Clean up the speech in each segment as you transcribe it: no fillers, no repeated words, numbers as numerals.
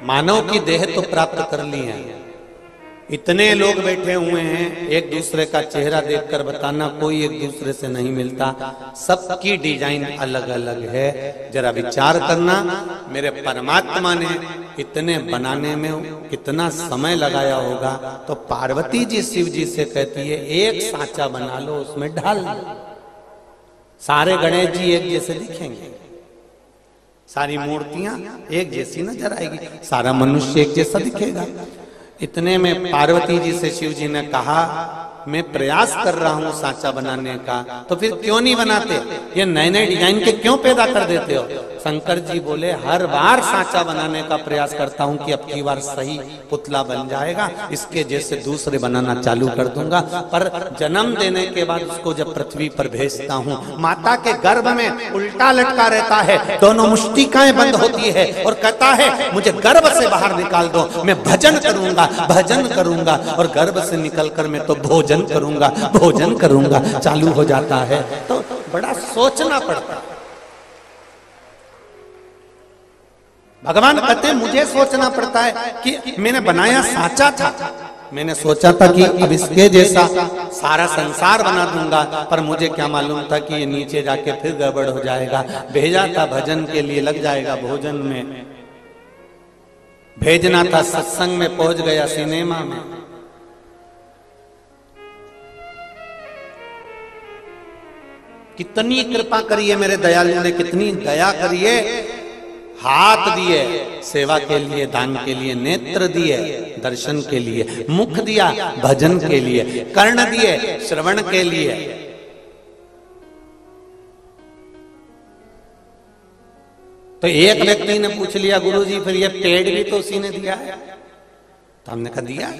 मानव की देह तो प्राप्त कर ली है, इतने लोग बैठे हुए हैं, एक दूसरे का चेहरा देखकर बताना कोई एक दूसरे से नहीं मिलता, सबकी डिजाइन अलग अलग है। जरा विचार करना, मेरे परमात्मा ने इतने बनाने में कितना समय लगाया होगा। तो पार्वती जी शिव जी से कहती है एक सांचा बना लो, उसमें डाल लो, सारे गणेश जी एक जैसे दिखेंगे, सारी मूर्तियां एक जैसी नजर आएगी, सारा मनुष्य एक जैसा दिखेगा। इतने में पार्वती जी से शिव जी ने कहा मैं प्रयास कर रहा हूं सांचा बनाने का, तो फिर क्यों नहीं बनाते, ये नए नए डिजाइन के क्यों पैदा कर देते हो। शंकर जी बोले हर बार सांचा बनाने का प्रयास करता हूं कि अब की बार सही पुतला बन जाएगा, इसके जैसे दूसरे बनाना चालू कर दूंगा। पर जन्म देने के बाद उसको जब पृथ्वी पर भेजता हूं, माता के गर्भ में उल्टा लटका रहता है, दोनों मुष्टिकाएं बंद होती है और कहता है मुझे गर्भ से बाहर निकाल दो, मैं भजन करूंगा भजन करूंगा, और गर्भ से निकलकर मैं तो भोजन करूंगा चालू हो जाता है। तो बड़ा सोचना पड़ता है। भगवान कहते मुझे सोचना पड़ता है कि मैंने बनाया सांचा था, मैंने सोचा था कि अब इसके जैसा सारा संसार बना दूंगा, पर मुझे क्या मालूम था कि ये नीचे जाके फिर गड़बड़ हो जाएगा। भेजा था भजन के लिए, लग जाएगा भोजन में, भेजना था सत्संग में, पहुंच गया सिनेमा में। कितनी कृपा करिए मेरे दयालु ने, कितनी दया करिए, हाथ दिए सेवा के लिए, दान के लिए, नेत्र दिए दर्शन के लिए, मुख दिया भजन के लिए, कर्ण दिए श्रवण के लिए। तो एक व्यक्ति ने पूछ लिया गुरुजी फिर ये पेड़ भी तो उसी ने दिया है, तो हमने कहा दिया,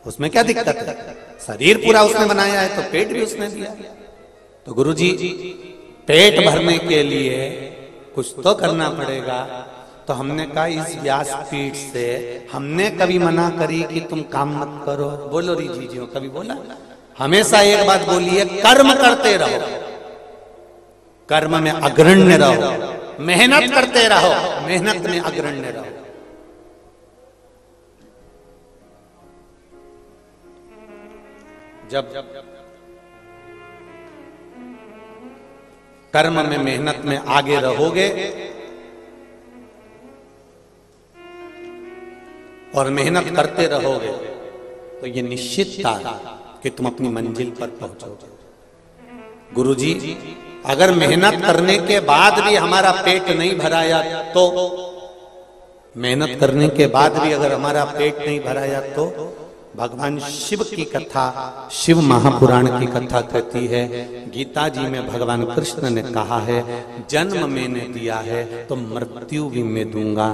उसमें क्या दिक्कत है, शरीर पूरा उसने बनाया है तो पेट भी उसने दिया। तो गुरुजी पेट भरने के लिए कुछ तो करना पड़ेगा। तो हमने कहा इस व्यासपीठ से हमने कभी मना करी कि तुम काम मत करो, बोलो रीजी जी कभी बोला? हमेशा एक बात बोलिए, कर्म करते रहो, कर्म में अग्रण्य रहो, मेहनत करते रहो, मेहनत में अग्रण्य रहो। जब कर्म में मेहनत में आगे रहोगे और मेहनत करते रहोगे तो ये निश्चित था कि तुम अपनी मंजिल पर पहुंचोगे। गुरुजी अगर मेहनत करने के बाद भी हमारा पेट नहीं भराया तो, मेहनत करने के बाद भी अगर हमारा पेट नहीं भराया तो भगवान शिव की कथा, शिव महापुराण की कथा कहती है, गीता जी में भगवान कृष्ण ने कहा है जन्म मैंने दिया है तो मृत्यु भी मैं दूंगा।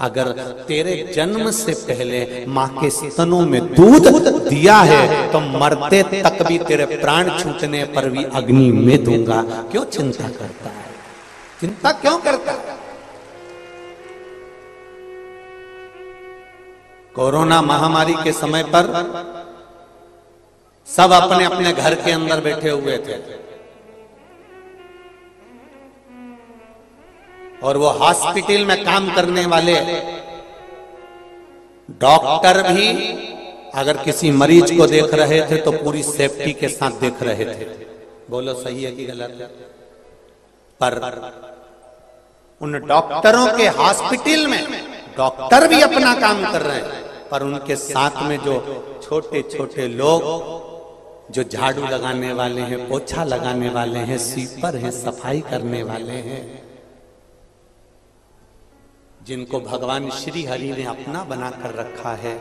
अगर तेरे जन्म से पहले माँ के स्तनों में दूध दिया है तो मरते तक भी तेरे प्राण छूटने पर भी अग्नि में दूंगा। क्यों चिंता करता है, चिंता क्यों करता है? कोरोना महामारी के समय पर सब अपने अपने घर के अंदर बैठे हुए थे और वो हॉस्पिटल में काम करने वाले डॉक्टर भी अगर किसी मरीज को देख रहे थे तो पूरी सेफ्टी के साथ देख रहे थे। बोलो सही है कि गलत है? पर उन डॉक्टरों के हॉस्पिटल में डॉक्टर भी अपना काम कर रहे हैं, पर उनके साथ में जो छोटे छोटे लोग जो झाड़ू लगाने वाले हैं, पोछा लगाने वाले हैं, स्वीपर हैं, सफाई करने वाले हैं, जिनको भगवान श्री हरि ने अपना बनाकर रखा है,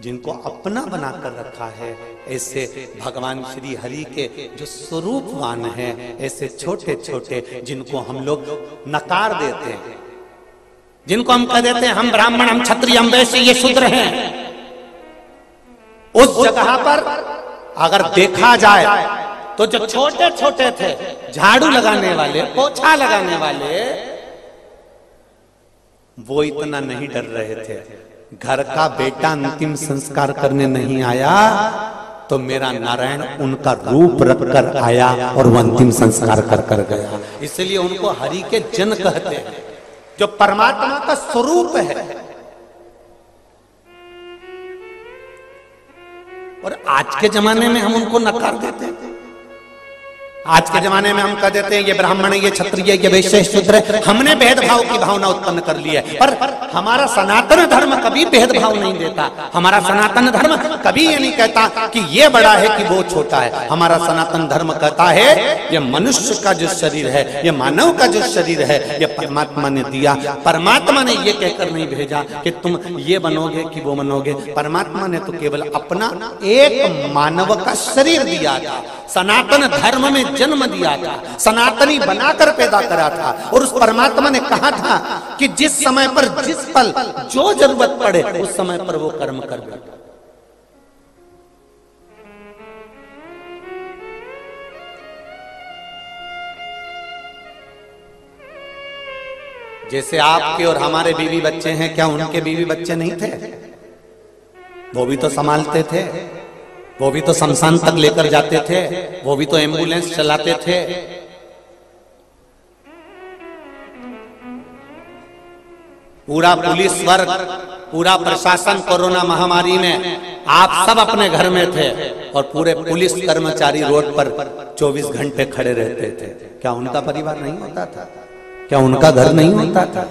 जिनको अपना बनाकर रखा है, ऐसे भगवान श्री हरि के जो स्वरूपवान हैं, ऐसे छोटे छोटे जिनको हम लोग नकार देते हैं, जिनको हम कह देते हैं हम ब्राह्मण, हम क्षत्रिय, हम वैश्य, ये शूद्र हैं, उस जगह पर अगर देखा जाए तो जो छोटे छोटे थे झाड़ू लगाने वाले, पोछा लगाने वाले, वो इतना नहीं डर रहे थे। घर का बेटा अंतिम संस्कार करने नहीं आया तो मेरा नारायण उनका रूप रखकर आया और वो अंतिम संस्कार कर गया। इसलिए उनको हरि के जन कहते हैं। जो परमात्मा का स्वरूप है। और आज के जमाने में हम उनको नकार देते हैं। आज के जमाने में हम कह देते हैं ये ब्राह्मण है, ये क्षत्रिय, ये वैश्य, शूद्र है। हमने भेदभाव की भावना उत्पन्न कर ली है, पर हमारा सनातन धर्म कभी भेदभाव नहीं देता। हमारा सनातन धर्म कभी ये नहीं कहता कि ये बड़ा है कि वो छोटा है। हमारा सनातन धर्म कहता है ये मनुष्य का जो शरीर है, ये मानव का जो शरीर है, ये परमात्मा ने दिया। परमात्मा ने ये कहकर नहीं भेजा कि तुम ये बनोगे कि वो बनोगे। परमात्मा ने तो केवल अपना एक मानव का शरीर दिया था, सनातन धर्म में जन्म दिया था, सनातनी बनाकर पैदा करा था। और उस परमात्मा ने कहा था कि जिस समय पर, जिस पल जो जरूरत पड़े उस समय पर वो कर्म कर बैठा। जैसे आपके और हमारे बीवी बच्चे हैं, क्या उनके बीवी बच्चे नहीं थे? वो भी तो संभालते थे, वो भी तो शमशान तक लेकर जाते थे, वो भी तो एम्बुलेंस चलाते थे। पूरा पुलिस वर्ग, पूरा प्रशासन कोरोना महामारी में आप सब अपने घर में थे और पूरे पुलिस कर्मचारी रोड पर 24 घंटे खड़े रहते थे। क्या उनका परिवार नहीं होता था? क्या उनका घर नहीं होता था?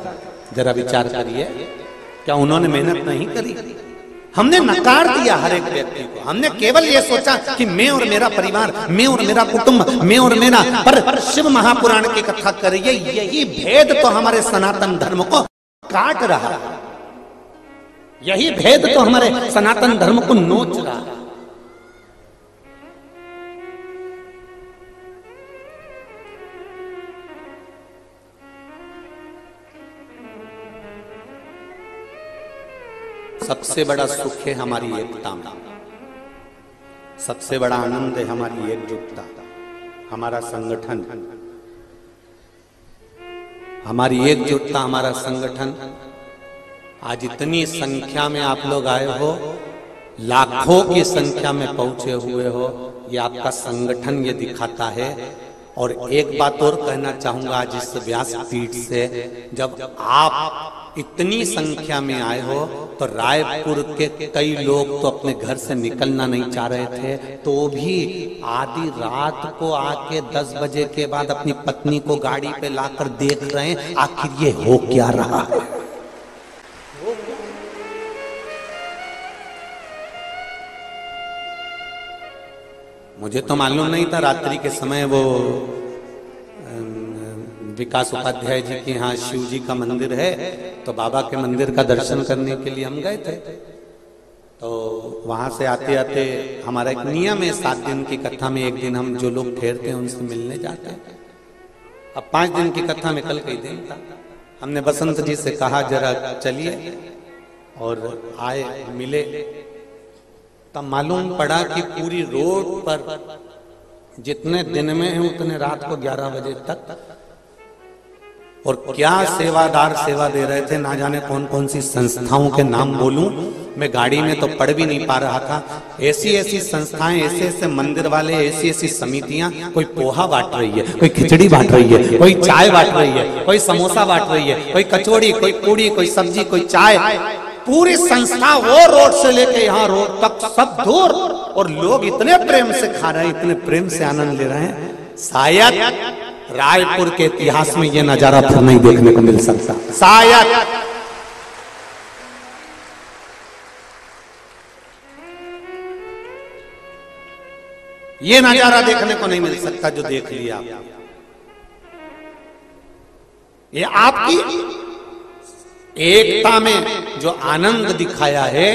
जरा विचार करिए, क्या उन्होंने मेहनत नहीं करी? हमने नकार दिया हर एक व्यक्ति को। हमने केवल ये सोचा कि मैं और मेरा परिवार, मैं और मेरा कुटुंब, मैं और मेरा। पर शिव महापुराण की कथा करिए, यही भेद तो हमारे सनातन धर्म को काट रहा है। यही भेद तो हमारे सनातन धर्म को नोच रहा है। सबसे बड़ा सुख है हमारी एकता में, सबसे बड़ा आनंद है हमारी एकजुटता, हमारा संगठन, हमारी एकजुटता, हमारा संगठन। आज इतनी संख्या में आप लोग आए हो, लाखों की संख्या में पहुंचे हुए हो, ये आपका संगठन ये दिखाता है। और एक बात और कहना चाहूंगा आज इस व्यासपीठ से, जब आप इतनी संख्या में आए हो तो रायपुर के कई लोग तो अपने घर से निकलना नहीं चाह रहे थे, तो भी आधी रात को आके 10 बजे के बाद अपनी पत्नी को गाड़ी पे लाकर देख रहे हैं आखिर ये हो क्या रहा है। मुझे तो मालूम नहीं था, रात्रि के समय वो विकास उपाध्याय जी के यहाँ शिव जी का मंदिर है, तो बाबा के मंदिर का दर्शन करने के लिए हम गए थे। तो वहां से आते आते हमारा एक नियम है, 7 दिन की कथा में एक दिन हम जो लोग ठहरते हैं उनसे मिलने जाते हैं। अब 5 दिन की कथा में कल कई दिन था। हमने बसंत जी से कहा जरा चलिए, और आए, मिले। तब मालूम पड़ा कि पूरी रोड पर जितने दिन में है उतने रात को 11 बजे तक, और क्या सेवादार सेवा दे रहे थे। ना जाने कौन कौन सी संस्थाओं के नाम बोलूं, मैं गाड़ी में तो पढ़ भी नहीं पा रहा था। ऐसी ऐसी संस्थाएं, ऐसे ऐसे मंदिर वाले, ऐसी ऐसी समितियां, कोई पोहा बांट रही है, कोई खिचड़ी बांट रही है, कोई चाय बांट रही है, कोई समोसा बांट रही है, कोई कचौड़ी, कोई पूड़ी, कोई सब्जी, कोई चाय। पूरी संस्था वो रोड से लेके यहाँ रोड तक सब दूर, और लोग इतने प्रेम से खा रहे हैं, इतने प्रेम से आनंद ले रहे हैं। शायद रायपुर के इतिहास में ये नजारा फिर नहीं देखने को मिल सकता, शायद। ये नजारा देखने को नहीं मिल सकता जो देख लिया। ये आपकी एकता में जो आनंद दिखाया है,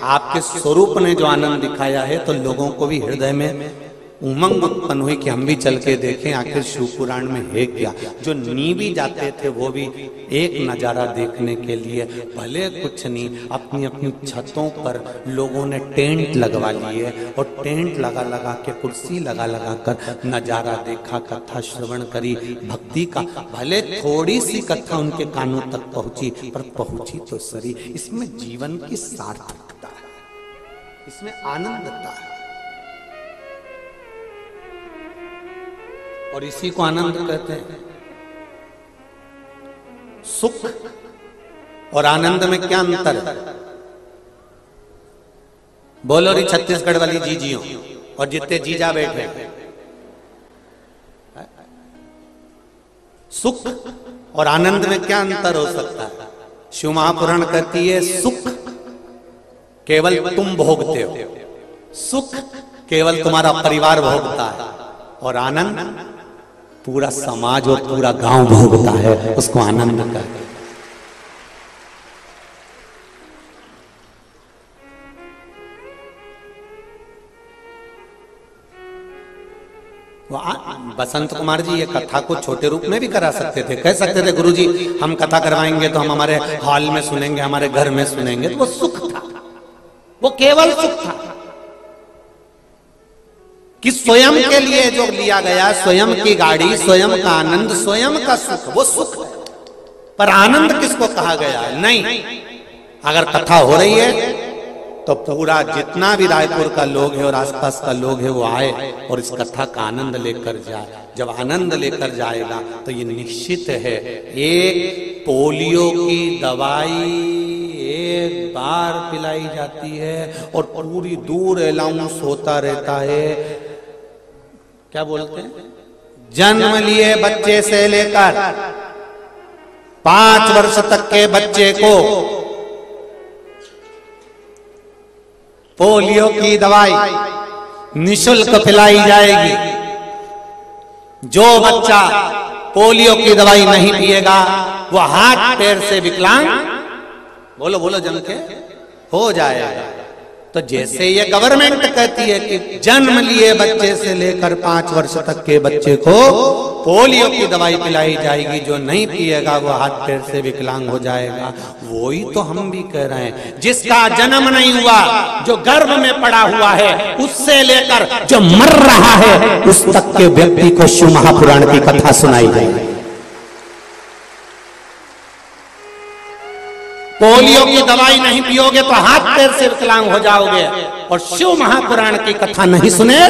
आपके स्वरूप ने जो आनंद दिखाया है, तो लोगों को भी हृदय में उमंग उत्पन्न हुई कि हम भी चल के देखें आखिर शिव पुराण में है क्या। जो नी भी जाते थे वो भी एक नजारा देखने के लिए, भले कुछ नहीं, अपनी अपनी छतों पर लोगों ने टेंट लगवा लिए, और टेंट लगा लगा के, कुर्सी लगा लगा कर नजारा देखा, कथा श्रवण करी, भक्ति का। भले थोड़ी सी कथा उनके कानों तक पहुंची, पर पहुंची तो सही। इसमें जीवन की सार्थकता है, इसमें आनंदता है, और इसी को आनंद कहते हैं। सुख और आनंद में क्या अंतर है? बोलो री छत्तीसगढ़ वाली जीजियों और जितने जीजा बैठे, सुख और आनंद में क्या अंतर हो सकता है? शिव महापुराण कहती है सुख केवल तुम भोगते हो, सुख केवल तुम्हारा परिवार भोगता है, और आनंद पूरा समाज और पूरा गांव भोगता है। उसको आनंद कहते हैं। बसंत कुमार जी ये कथा को छोटे रूप में भी करा सकते थे, कह सकते थे गुरुजी हम कथा करवाएंगे तो हम हमारे हॉल में सुनेंगे, हमारे घर में सुनेंगे। तो वो सुख था, वो केवल सुख था कि स्वयं के लिए जो लिया गया, स्वयं की गाड़ी, स्वयं का आनंद, स्वयं का सुख, वो सुख है। पर आनंद किसको कहा गया है? नहीं, अगर कथा हो रही है तो पूरा जितना भी रायपुर का लोग है और आसपास का लोग है वो आए और इस कथा का आनंद लेकर जाए। जब आनंद लेकर जाएगा तो ये निश्चित है एक पोलियो की दवाई एक बार पिलाई जाती है और पूरी दूर अनाउंस होता रहता है, क्या बोलते हैं, जन्म लिए बच्चे से लेकर 5 वर्ष तक के बच्चे को पोलियो की दवाई निशुल्क पिलाई जाएगी। जो बच्चा पोलियो की दवाई नहीं पिएगा वो हाथ पैर से विकलांग, बोलो बोलो जम के, हो जाएगा। तो जैसे ये गवर्नमेंट कहती है कि जन्म लिए बच्चे से लेकर 5 वर्ष तक के बच्चे को पोलियो की दवाई पिलाई जाएगी, जो नहीं पिएगा वो हाथ पैर से विकलांग हो जाएगा, वही तो हम भी कह रहे हैं। जिसका जन्म नहीं हुआ, जो गर्भ में पड़ा हुआ है, उससे लेकर जो मर रहा है उस तक के व्यक्ति को शिव महापुराण की कथा सुनाई जाएगी। पोलियो की दवाई नहीं पियोगे तो हाथ पैर से विकलांग हो जाओगे, और शिव महापुराण की कथा नहीं सुने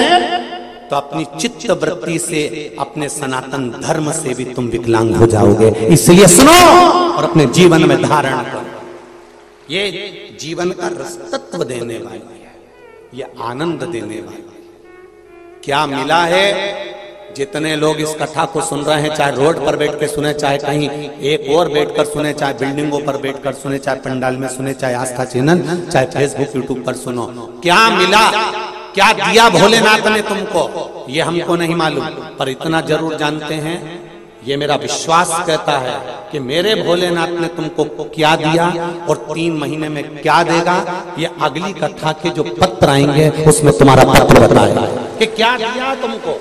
तो अपनी चित्त वृत्ति से, अपने सनातन धर्म से भी तुम विकलांग हो जाओगे। इसलिए सुनो और अपने जीवन में धारण करो। ये जीवन का रसतत्व देने वाली है, ये आनंद देने वाली है। क्या मिला है? जितने लोग इस कथा को सुन रहे हैं, चाहे रोड पर बैठ के सुने, चाहे कहीं एक और बैठकर सुने, चाहे बिल्डिंगों पर बैठकर सुने, चाहे पंडाल में सुने, चाहे आस्था चैनल, चाहे फेसबुक यूट्यूब पर सुनो, क्या मिला, क्या दिया भोलेनाथ ने तुमको, ये हमको नहीं मालूम, पर इतना जरूर जानते हैं, ये मेरा विश्वास कहता है कि मेरे भोलेनाथ ने तुमको क्या दिया और 3 महीने में क्या देगा, ये अगली कथा के जो पत्र आएंगे उसमें तुम्हारा पत्र बताएगा कि क्या दिया तुमको,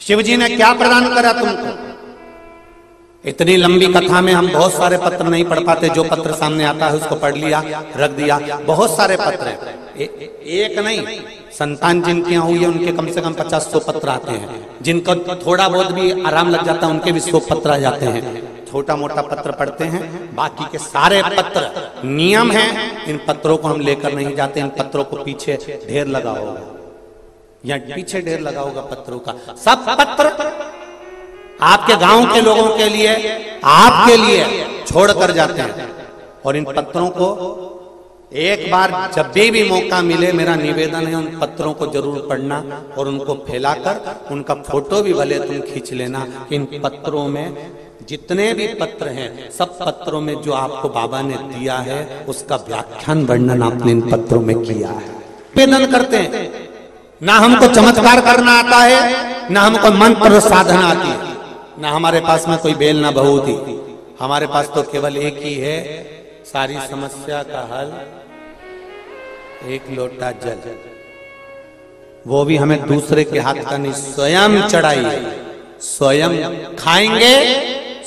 शिवजी ने क्या प्रदान करा तुमको। इतनी लंबी कथा में हम बहुत सारे पत्र नहीं पढ़ पाते, जो पत्र सामने आता है उसको पढ़ लिया, रख दिया। बहुत सारे पत्र हैं, एक नहीं, संतान जिनकी हुई है उनके कम से कम 50-100 पत्र आते हैं। जिनको थोड़ा बहुत भी आराम लग जाता है उनके भी 100 पत्र आ जाते हैं। छोटा मोटा पत्र पढ़ते हैं, बाकी के सारे पत्र नियम है, इन पत्रों को हम लेकर नहीं जाते। इन पत्रों को पीछे ढेर लगा होगा, या पीछे ढेर लगा होगा पत्रों का। सब पत्र आपके गांव के लोगों के लिए, आपके लिए छोड़ कर जाते हैं। और इन पत्रों को एक बार जब भी मौका मिले, मेरा निवेदन है उन पत्रों को जरूर पढ़ना और उनको फैलाकर उनका फोटो भी भले तुम खींच लेना। इन पत्रों में जितने भी पत्र हैं, सब पत्रों में जो आपको बाबा ने दिया है उसका व्याख्यान वर्णन आपने इन पत्रों में किया है। निवेदन करते हैं, ना हमको चमत्कार करना आता है, ना हमको मंत्र साधना आती है, ना हमारे पास में कोई बेल ना बहुती, हमारे पास तो केवल एक ही है सारी समस्या का हल, एक लोटा जल। वो भी हमें दूसरे के हाथ का नहीं, स्वयं चढ़ाइए, स्वयं खाएंगे,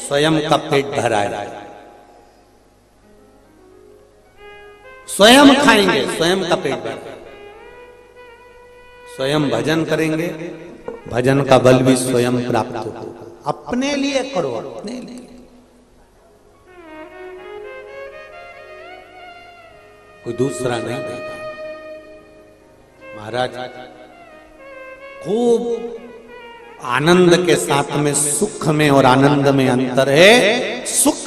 स्वयं का पेट भराए, स्वयं खाएंगे, स्वयं का पेट भराए, स्वयं भजन करेंगे, भजन का बल भी स्वयं प्राप्त हो। अपने लिए करो, अपने लिए। कोई दूसरा नहीं देगा। महाराज खूब आनंद के साथ में सुख में और आनंद में अंतर है। सुख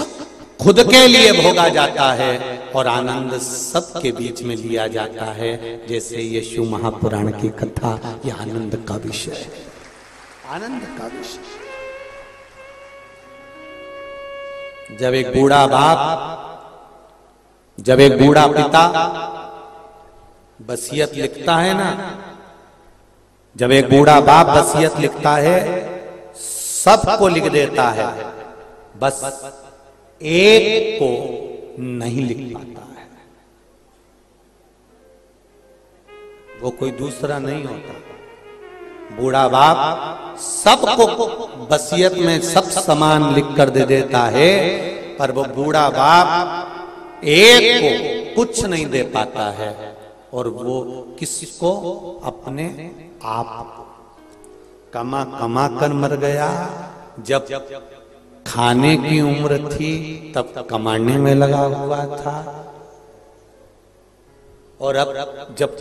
खुद के लिए भोगा जाता है और आनंद सबके बीच में लिया जाता है। जैसे यीशु महापुराण की कथा, यह आनंद का विषय है, आनंद का विषय। जब एक बूढ़ा बाप, जब एक बूढ़ा पिता वसीयत लिखता है ना, जब एक बूढ़ा बाप वसीयत लिखता है, सबको लिख देता है, बस एक को नहीं लिख पाता है। वो कोई दूसरा नहीं होता। बूढ़ा बाप सबको वसीयत में सब समान लिख कर दे देता है, पर वो बूढ़ा बाप एक को कुछ नहीं दे पाता है। और वो किसको? अपने आप। कमा कमा कर मर गया। जब खाने की उम्र थी तब कमाने में लगा हुआ था, और अब जब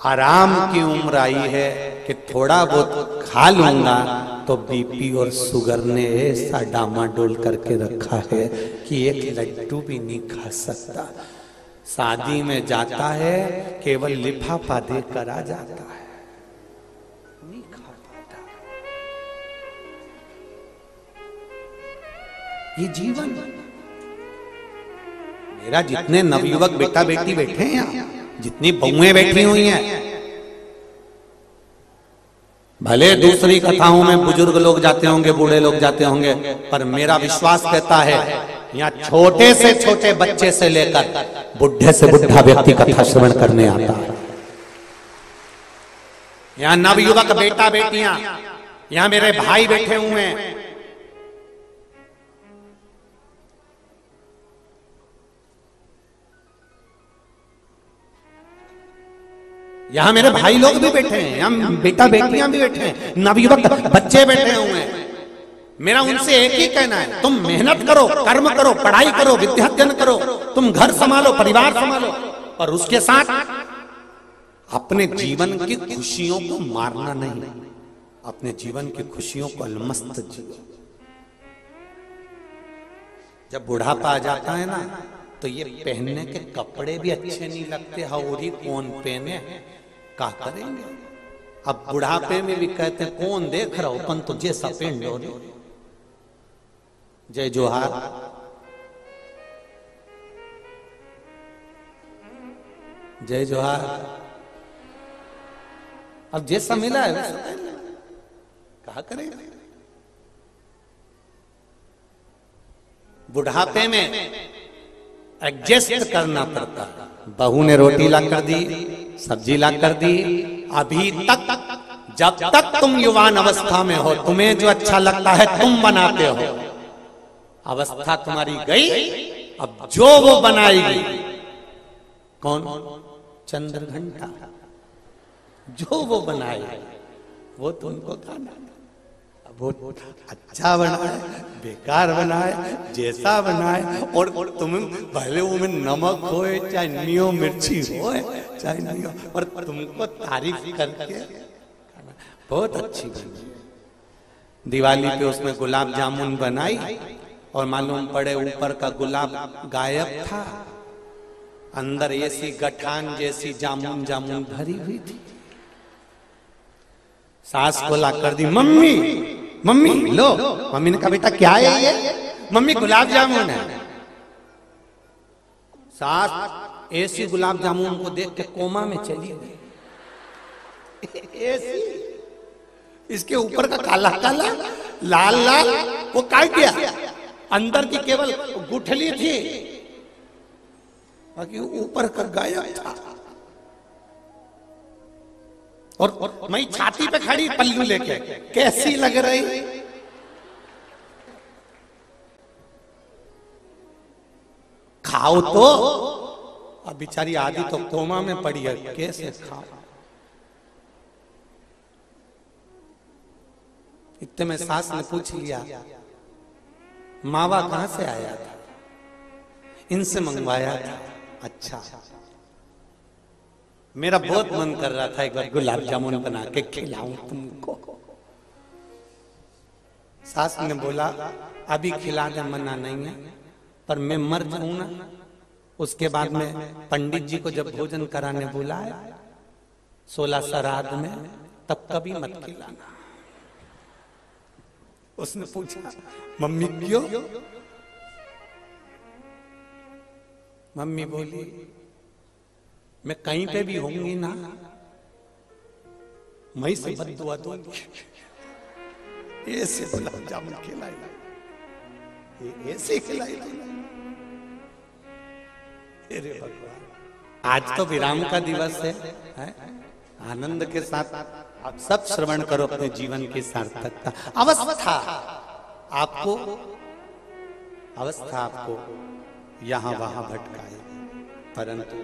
आराम की उम्र आई है कि थोड़ा बहुत खा लूंगा, तो बीपी और शुगर ने ऐसा डामाडोल करके रखा है कि एक लड्डू भी नहीं खा सकता। शादी में जाता है, केवल लिफाफा देकर आ जाता है, नहीं खा पाता। ये जीवन। मेरा जितने नवयुवक बेटा बेटी बैठे हैं यहाँ, जितनी बहुएं बैठी हुई हैं, भले दूसरी कथाओं में बुजुर्ग लोग जाते होंगे, बूढ़े लोग जाते होंगे, पर मेरा विश्वास कहता है यहाँ छोटे से छोटे बच्चे से लेकर बुढ़े से बुढ़ा व्यक्ति कथा श्रवण करने आता है। यहाँ नवयुवक बेटा बेटियां, यहाँ मेरे भाई बैठे हुए हैं, यहाँ मेरे भाई लोग भी बैठे हैं, यहाँ बेटा बेटियां भी बैठे हैं, नवयुवक बच्चे बैठे हुए हैं। मेरा उनसे एक ही कहना है, तुम मेहनत करो, कर्म करो, पढ़ाई करो, विद्यार्जन करो, तुम घर संभालो, परिवार संभालो, और उसके साथ अपने जीवन की खुशियों को मारना नहीं, अपने जीवन की खुशियों को अलमस्त जियो। जब बुढ़ापा आ जाता है ना, तो ये पहनने के कपड़े भी अच्छे नहीं लगते, हौरी कौन पहने, क्या करेंगे। अब बुढ़ापे में भी कहते हैं कौन देख रहा हो, अपन तो जैसा पहन लो। जय जोहार। जय जोहार। अब जैसा मिला है वैसा कहा करेंगे। बुढ़ापे में एडजस्ट करना पड़ता। बहू ने रोटी ला कर दी, सब्जी ला कर दी, अभी तक जब तक तुम युवान अवस्था में हो, तुम्हें जो अच्छा लगता है तुम बनाते हो। अवस्था तुम्हारी गई, अब जो वो बनाएगी, कौन? चंद्रघंटा। जो वो बनाए वो तुमको खाना। अब वो अच्छा बनाए, बेकार बनाए, जैसा बनाए, और तुम भले वो में नमक हो चाहे नहीं हो, मिर्ची हो चाहे नहीं हो, और तुमको तारीफ करके बहुत अच्छी बनी। दिवाली पे उसमें गुलाब जामुन बनाई, और मालूम पड़े ऊपर का गुलाब गायब था, अंदर ऐसी गठान जैसी जामुन जामुन भरी हुई थी। सास को ला कर दी, मम्मी मम्मी लो। मम्मी ने कहा बेटा क्या है ये? मम्मी गुलाब जामुन है। सास ऐसी गुलाब जामुन को देख के कोमा में चली गई। ऐसी इसके ऊपर का काला काला लाल लाल वो काट गया, अंदर की केवल गुठली थी, बाकी ऊपर का गायब था। और मैं छाती पे खड़ी पल्लू लेके, कैसी लग रही? खाओ तो। अब बेचारी आदि तो कोमा में पड़ी है, कैसे खाओ? इतने में सास ने पूछ लिया मावा कहां से आया था? इनसे मंगवाया था। अच्छा, मेरा बहुत मन कर रहा था एक बार गुलाब जामुन बना के खिलाऊं तुमको। सास ने बोला अभी खिला दे, मना नहीं है, पर मैं मर जाऊं ना, उसके बाद में पंडित जी को जब भोजन कराने बुलाए 16 श्राद्ध में, तब कभी मत खिलाना। उसने पूछा मम्मी क्यों? मम्मी बोली मैं कहीं पे भी होंगी ना, मैं से बद्दुआ दूंगी। ऐसे गुलाब जामुन खिलाई, ऐसे खिलाई। अरे भगवान, आज तो विराम का दिवस है? आनंद के साथ आप सब श्रवण करो अपने जीवन की सार्थकता। अवस्था आपको यहां वहां भटकाए, परंतु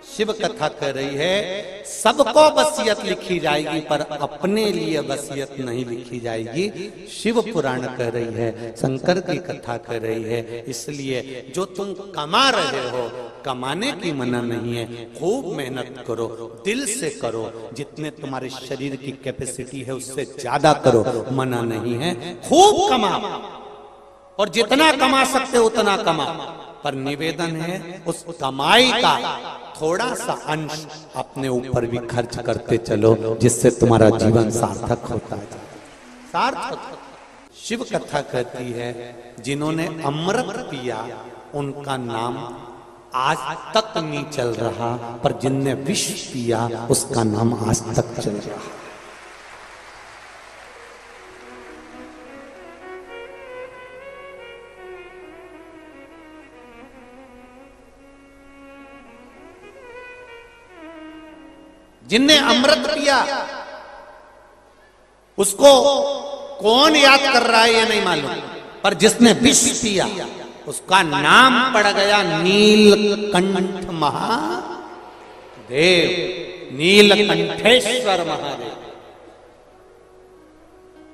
शिव कथा कह रही है सबको वसीयत लिखी जाएगी, पर अपने लिए वसीयत नहीं लिखी जाएगी। शिव पुराण कह रही है, शंकर की कथा कह रही है। इसलिए जो तुम कमा रहे हो, कमाने की मना नहीं है, खूब मेहनत करो, दिल से करो, जितने तुम्हारे शरीर की कैपेसिटी है उससे ज्यादा करो, मना नहीं है। खूब कमाओ और जितना कमा सकते उतना कमाओ, पर निवेदन है उस कमाई का थोड़ा सा अंश अपने ऊपर भी खर्च करते चलो, जिससे तुम्हारा जीवन सार्थक होता है। सार्थक शिव कथा कहती है जिन्होंने अमृत पिया उनका नाम आज तक नहीं चल रहा, पर जिनने विष पिया उसका नाम आज तक चल रहा। जिनने अमृत पिया उसको कौन याद कर रहा है ये नहीं मालूम, पर जिसने विष पिया उसका नाम पड़ गया नीलकंठ महादेव, नीलकंठेश्वर महादेव,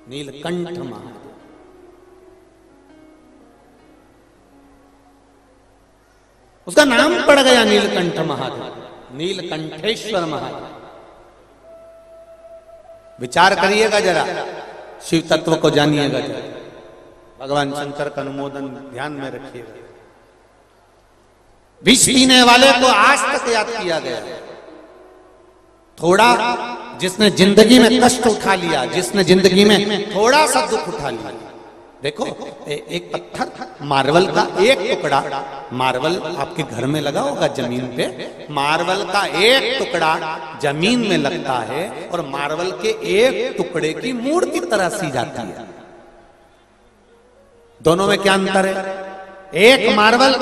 नीलकंठ महादेव। उसका नाम पड़ गया नीलकंठ महादेव, नीलकंठेश्वर महादेव। विचार करिएगा जरा, शिव तत्व को जानिएगा जरा, भगवान शंकर का अनुमोदन ध्यान में रखिएगा। विष पीने वाले को आज तक याद किया गया। थोड़ा जिसने जिंदगी में कष्ट उठा लिया, जिसने जिंदगी में थोड़ा सा दुख उठा लिया, देखो एक पत्थर मार्बल का एक टुकड़ा, मार्बल आपके घर में लगा होगा जमीन पे, मार्बल का एक टुकड़ा जमीन में लगता है और मार्बल के एक टुकड़े की मूर्ति तराशी जाती है। दोनों में क्या अंतर है? एक मार्बल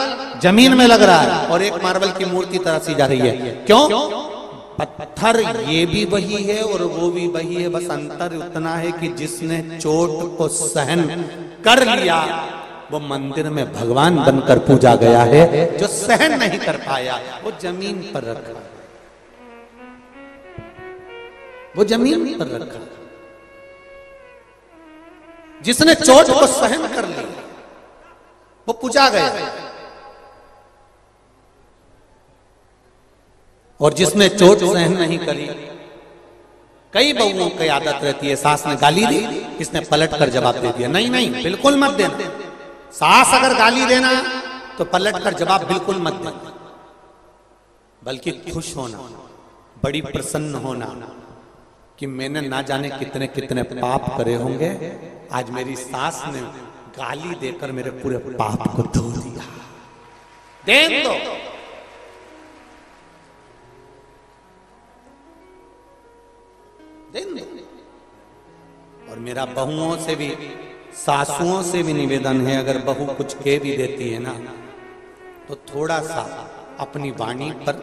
जमीन में लग रहा है और एक मार्बल की मूर्ति तराशी जा रही है। क्यों? पत्थर ये भी वही है और वो भी वही है, बस अंतर उतना है कि जिसने चोट को सहन कर लिया वो मंदिर में भगवान बनकर पूजा गया है, जो सहन नहीं कर पाया वो जमीन पर रखा, वो जमीन पर रखा। जिसने चोट को सहन कर लिया वो पूजा गया, और जिसने चोट सहन नहीं करी, कई बहुओं की आदत रहती है, सास ने गाली दी, इसने पलट कर जवाब दे दिया। नहीं नहीं, बिल्कुल मत देना। सास अगर गाली देना तो पलट कर जवाब बिल्कुल मत देना, बल्कि खुश होना, बड़ी प्रसन्न होना कि मैंने ना जाने कितने कितने पाप करे होंगे, आज मेरी सास ने गाली देकर मेरे पूरे पाप को धो दिया। देन दो, देन दो। और मेरा बहुओं से भी, सासुओं से भी निवेदन है, अगर बहू कुछ कह भी देती है ना तो थोड़ा सा अपनी वाणी पर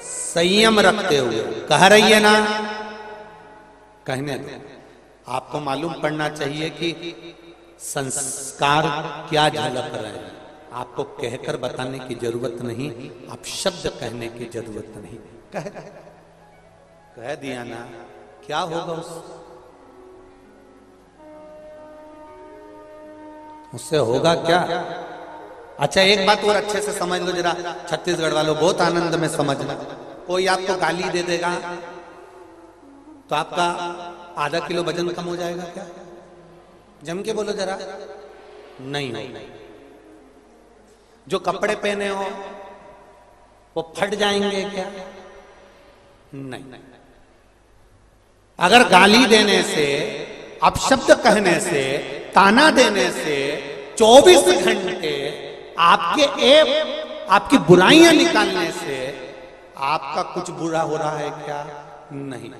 संयम रखते हुए कह रही है ना, कहने दो। आपको मालूम पड़ना चाहिए कि संस्कार क्या झलक रहे हैं। आपको कहकर बताने की जरूरत नहीं, आप शब्द कहने की जरूरत नहीं। कह दिया ना, क्या होगा उससे होगा क्या? अच्छा एक बात और अच्छे से समझ लो जरा, छत्तीसगढ़ वालों बहुत आनंद में समझना। कोई आपको गाली दे देगा तो आपका आधा किलो वजन कम हो जाएगा क्या? जम के बोलो जरा, नहीं हो। जो कपड़े पहने हो वो फट जाएंगे क्या? नहीं। अगर गाली देने से, अपशब्द कहने से, ताना देने से 24 घंटे आपकी बुराइयां निकालने से आपका कुछ बुरा हो रहा है क्या? नहीं,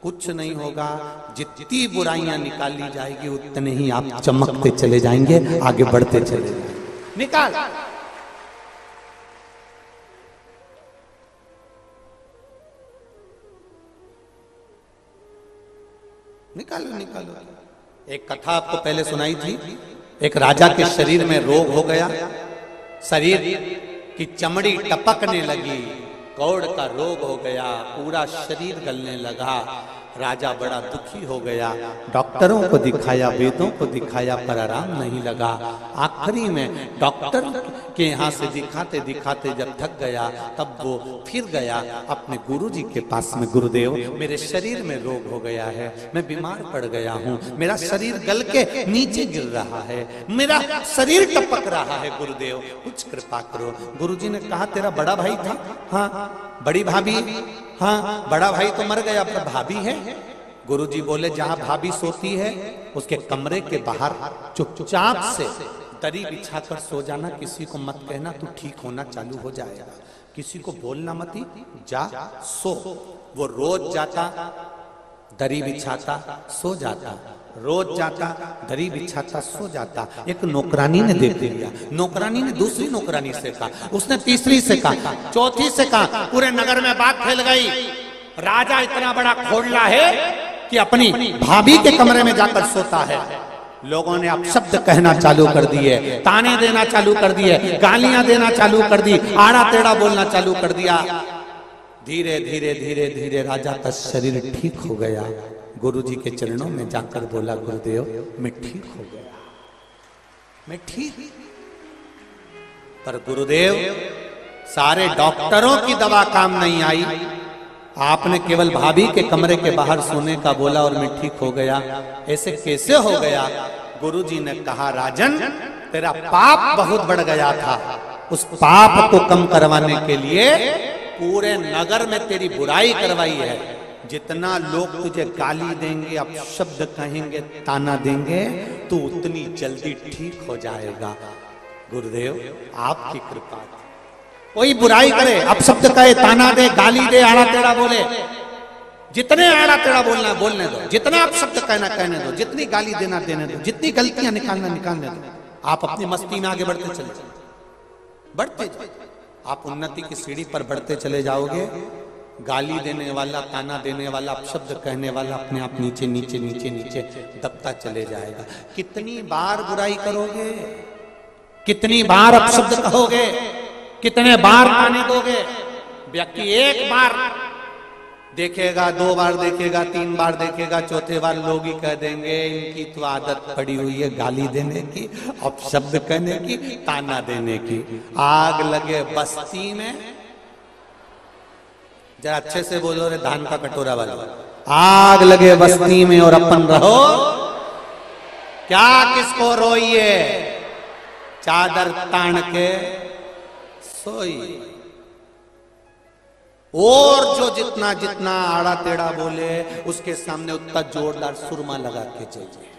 कुछ नहीं होगा। जितनी बुराइयां निकाली जाएगी उतने ही आप चमकते चले जाएंगे, आगे बढ़ते चले जाएंगे। निकाल, निकालो निकालो। एक कथा आपको पहले सुनाई थी। एक राजा के शरीर में रोग हो गया, शरीर की चमड़ी टपकने लगी, कौड़ का रोग हो गया, पूरा शरीर गलने लगा। राजा बड़ा दुखी हो गया, डॉक्टरों को दिखाया, वेदों को दिखाया, पर आराम नहीं लगा। आखिरी में डॉक्टर के यहाँ से दिखाते दिखाते जब थक गया, तब वो फिर गया अपने गुरुजी के पास में। गुरुदेव, मेरे शरीर में रोग हो गया है, मैं बीमार पड़ गया हूँ, मेरा शरीर गल के नीचे गिर रहा है, मेरा शरीर टपक रहा है, गुरुदेव कुछ कृपा करो। गुरुजी ने कहा, तेरा बड़ा भाई था? हाँ। बड़ी भाभी? हाँ। बड़ा भाई तो मर गया, पर भाभी है? गुरुजी बोले, जहां भाभी सोती है उसके कमरे के बाहर चुपचाप से दरी बिछाकर सो जाना, किसी को मत कहना, तू ठीक होना चालू हो जाएगा, किसी को बोलना मत, जा सो। वो रोज जाता, दरी बिछाता, सो जाता, रोज जाता, दरी बिछाता, सो जाता। एक नौकरानी ने देख लिया, नौकरानी ने दूसरी नौकरानी से कहा, उसने तीसरी से कहा, चौथी से कहा, पूरे नगर में बात फैल गई, राजा इतना बड़ा खोड़ला है कि अपनी भाभी के कमरे में जाकर सोता है। लोगों ने अपशब्द कहना चालू कर दिए, ताने देना चालू कर दिए, गालियां देना चालू कर दी, आड़ा टेढ़ा बोलना चालू कर दिया। धीरे धीरे धीरे धीरे राजा का शरीर ठीक हो गया। गुरुजी के चरणों में जाकर बोला, गुरुदेव मैं ठीक हो गया, मैं ठीक। पर गुरुदेव, सारे डॉक्टरों की दवा काम नहीं आई, आपने केवल भाभी के कमरे के बाहर सोने का बोला और मैं ठीक हो गया। ऐसे कैसे हो गया? गुरुजी ने कहा, राजन तेरा पाप बहुत बढ़ गया था, उस पाप को कम करवाने के लिए पूरे नगर में तेरी बुराई करवाई है। जितना लोग तुझे गाली देंगे, अपशब्द कहेंगे, ताना देंगे, तू उतनी जल्दी ठीक हो जाएगा। गुरुदेव आपकी कृपा। कोई बुराई करे, अपशब्द कहे, ताना दे, गाली दे, आड़ा टेढ़ा बोले, जितने आड़ा टेढ़ा बोलना बोलने दो, जितना अपशब्द कहना कहने दो, जितनी गाली देना देने दो, जितनी गलतियां निकालना निकालने दो। आप अपनी मस्ती में आगे बढ़ते चले जाओ, बढ़ते जाओ, आप उन्नति की सीढ़ी पर बढ़ते चले जाओगे। गाली देने वाला, ताना देने वाला, अपशब्द कहने वाला अपने आप नीचे नीचे नीचे नीचे दबता चले जाएगा। कितनी बार बुराई करोगे, कितनी बार अपशब्द कहोगे, कितने बार ताने दोगे? व्यक्ति एक बार देखेगा, दो बार देखेगा, तीन बार देखेगा, चौथे बार लोग ही कह देंगे इनकी तो आदत पड़ी हुई है गाली देने की, अपशब्द कहने की, ताना देने की। आग लगे बस्ती में, जरा अच्छे से बोलो रे धान का कटोरा वाला, आग लगे बस्ती में और अपन रहो क्या, किसको रोइए, चादर तान के सोई। और जो जितना जितना आड़ा टेढ़ा बोले उसके सामने उतना जोरदार सुरमा लगा के चाहिए,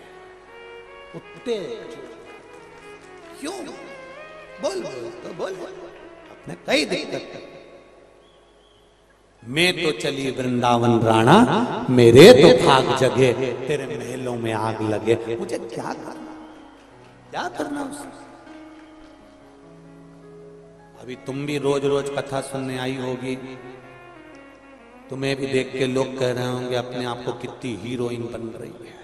उतने क्यों बोल तो बोल, अपने कई दिक्कत। मैं तो चली वृंदावन राणा, मेरे तो भाग जगे, तेरे महलों में आग लगे, मुझे क्या करना, क्या करना उससे? अभी तुम भी रोज रोज कथा सुनने आई होगी, तुम्हें भी देख के लोग कह रहे होंगे अपने आप को कितनी हीरोइन बन रही है।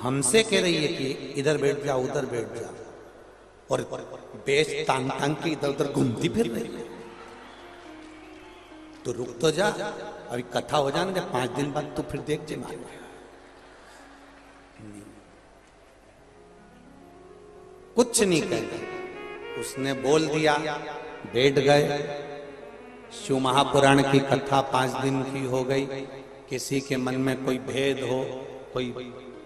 हमसे कह रही है कि इधर बैठ जाओ, उधर बैठ जाओ, और बेच टांग टांग के इधर उधर घूमती फिर रही है। तो रुक तो जा, अभी कथा हो जाने दे, 5 दिन बाद तू फिर देख जे। कुछ नहीं कहना, उसने बोल दिया, बैठ गए। शिव महापुराण की कथा 5 दिन की हो गई। किसी के मन में कोई भेद हो, कोई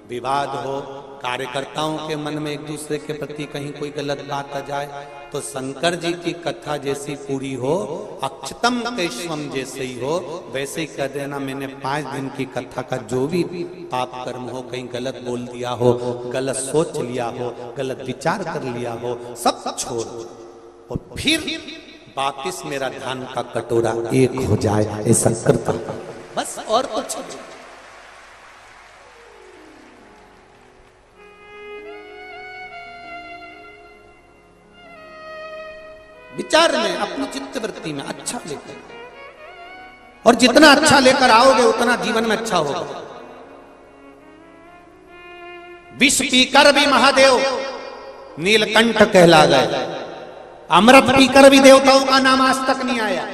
विवाद हो, कार्यकर्ताओं के मन में एक दूसरे के प्रति कहीं कोई गलत बात आ जाए, तो शंकर जी की कथा जैसी पूरी हो, अक्षतम कैश्वम जैसे ही हो, वैसे ही कह देना मैंने 5 दिन की कथा का जो भी पाप कर्म हो, कहीं गलत बोल दिया हो, गलत सोच लिया हो, गलत विचार कर लिया हो, सब छोड़ और फिर वापिस मेरा धान का कटोरा एक हो जाए, ऐसा करता बस, और कुछ। विचार में, अपनी चित्त वृत्ति में अच्छा लेकर, और जितना अच्छा लेकर आओगे उतना जीवन में अच्छा होगा। विष पीकर भी महादेव नीलकंठ कहला गए, अमृत पीकर भी देवताओं का नाम आज तक नहीं आया।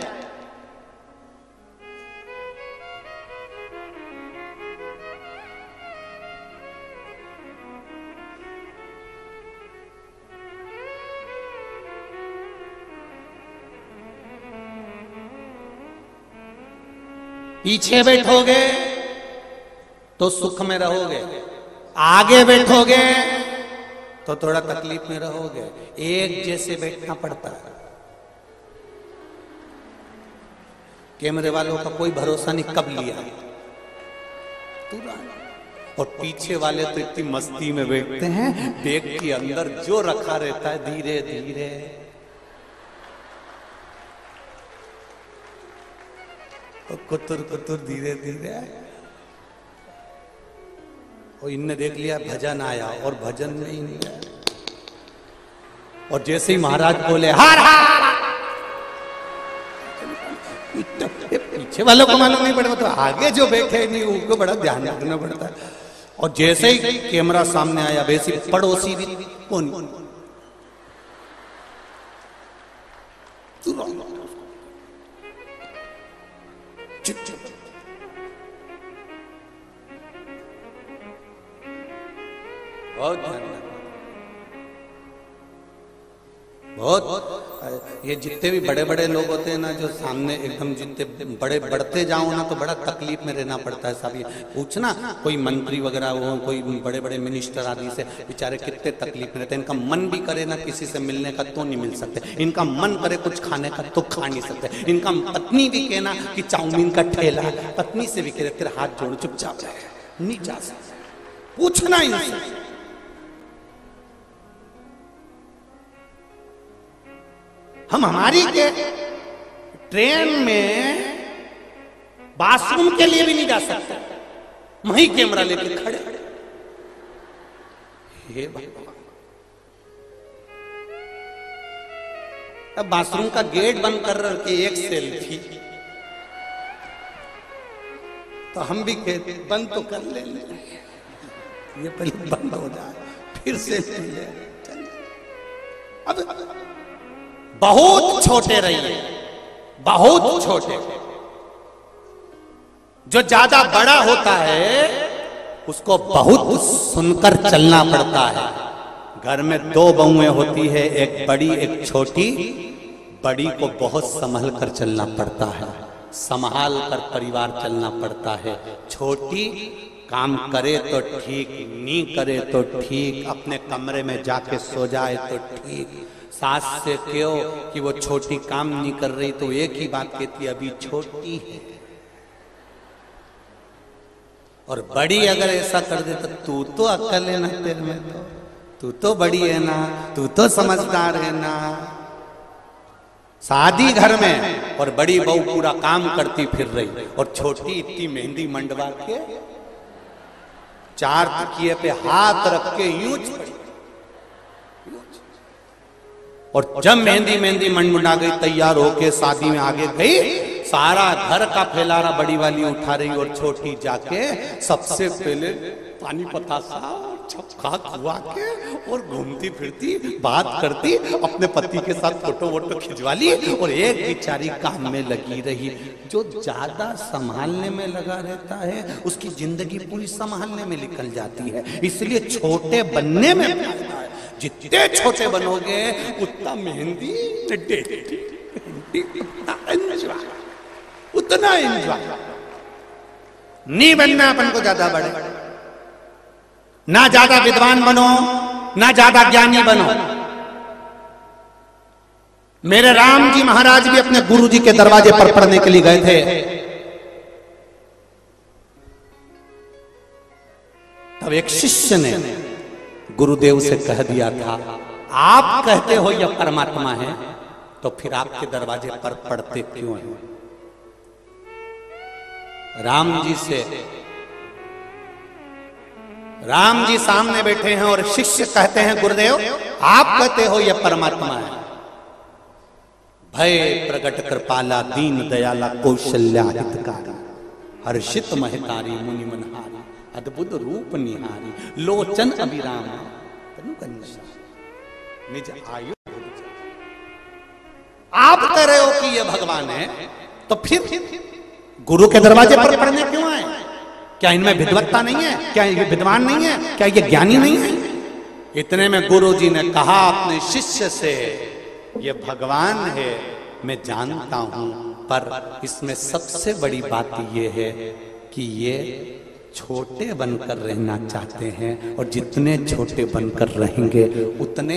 पीछे बैठोगे तो सुख में रहोगे, आगे बैठोगे तो थोड़ा तकलीफ में रहोगे। एक जैसे बैठना पड़ता है। कैमरे वालों का कोई भरोसा नहीं कब लिया, और पीछे वाले तो इतनी मस्ती में बैठते हैं, बैग के अंदर जो रखा रहता है धीरे धीरे तो कुतुर कुतुर धीरे धीरे। और इनने देख लिया भजन आया और भजन में ही नहीं आया, और जैसे ही महाराज बोले हार हार, पीछे वालों को मालूम नहीं पड़ता, तो आगे जो बैठे नहीं उनको बड़ा ध्यान रखना पड़ता है। और जैसे ही कैमरा सामने आया वैसे पड़ोसी भी कौन चुप चुप। बहुत ये जितने भी बड़े बड़े लोग होते हैं ना, जो सामने एकदम जितने बड़े बढ़ते जाओ ना तो बड़ा तकलीफ में रहना पड़ता है। साहब ये पूछना, कोई मंत्री वगैरह हो, कोई बड़े बड़े मिनिस्टर आदि से बेचारे कितने तकलीफ में रहते हैं। इनका मन भी करे ना किसी से मिलने का तो नहीं मिल सकते, इनका मन करे कुछ खाने का तो खा नहीं सकते। इनका पत्नी भी कहना कि चाउमीन का ठेला, पत्नी से भी कह रहे तेरे हाथ जोड़ चुपचाप नहीं जा सकते, पूछना इनसे। हम हमारी के ट्रेन में बाथरूम के लिए भी नहीं जा सकते, वहीं कैमरा लेके खड़े। हे भगवान, अब बाथरूम का गेट बंद कर रहे एक सेल्फी, तो हम भी कहते बंद तो कर ले, ये पहले बंद हो जाए फिर सेल्फी ले। अब बहुत छोटे रहिए, बहुत छोटे। जो ज्यादा बड़ा होता है उसको बहुत सुनकर चलना पड़ता है। घर में 2 बहुएं होती है, एक बड़ी एक छोटी। बड़ी को बहुत संभल कर चलना पड़ता है, संभाल कर परिवार चलना पड़ता है। छोटी काम करे तो ठीक, नहीं करे तो ठीक, अपने कमरे में जाके सो जाए तो ठीक। सास से क्यों कि वो छोटी काम नहीं कर रही तो एक ही बात कहती है, अभी छोटी है। और बड़ी अगर ऐसा कर दे तो तू तो अक्ल है ना, तेरे में तो तू तो बड़ी है ना, तू तो समझदार है ना। शादी घर में और बड़ी बहू पूरा काम करती फिर रही, और छोटी इतनी मेहंदी मंडवा के 4 तकिए पे हाथ रख के यूं पड़ी। और जब मेहंदी मंडा गई, तैयार होके शादी में आगे गई, सारा घर का फैलारा बड़ी वाली उठा रही, और छोटी जाके सबसे पहले पानी पतासा छक्का खुआ के और घूमती फिरती बात करती, अपने पति के साथ फोटो वोटो खिंचवा ली, और एक बेचारी काम में लगी रही। जो ज्यादा संभालने में लगा रहता है उसकी जिंदगी पूरी संभालने में निकल जाती है। इसलिए छोटे बनने में फायदा है। जितने छोटे बनोगे उतना मेहंदी उतना एंजॉय। नहीं बनना अपन को ज्यादा बड़े, ना ज्यादा विद्वान बनो, ना ज्यादा ज्ञानी बनो। मेरे राम जी महाराज भी अपने गुरु जी के दरवाजे पर पढ़ने के लिए गए थे। तब एक शिष्य ने गुरुदेव से कह दिया था, आप कहते हो यह परमात्मा है, तो फिर आपके दरवाजे पर पढ़ते क्यों हैं? राम जी सामने बैठे हैं और शिष्य कहते हैं, गुरुदेव आप कहते हो यह परमात्मा है। भय प्रगट कृपाला दीन दयाला कौशल्या हितकारी, हर्षित महतारी मुनि मनहारी, अद्भुत रूप निहारी, लोचन अभिराम निज आयु। आप कह रहे हो कि यह भगवान है, तो फिर गुरु के दरवाजे पर पढ़ने क्यों आए? क्या इनमें विद्वत्ता नहीं है? क्या ये विद्वान नहीं है? क्या ये ज्ञानी नहीं है? इतने में गुरु जी ने कहा अपने शिष्य से, ये भगवान है मैं जानता हूं, पर इसमें सबसे बड़ी बात यह है कि ये छोटे बनकर रहना चाहते हैं, और जितने छोटे बनकर रहेंगे उतने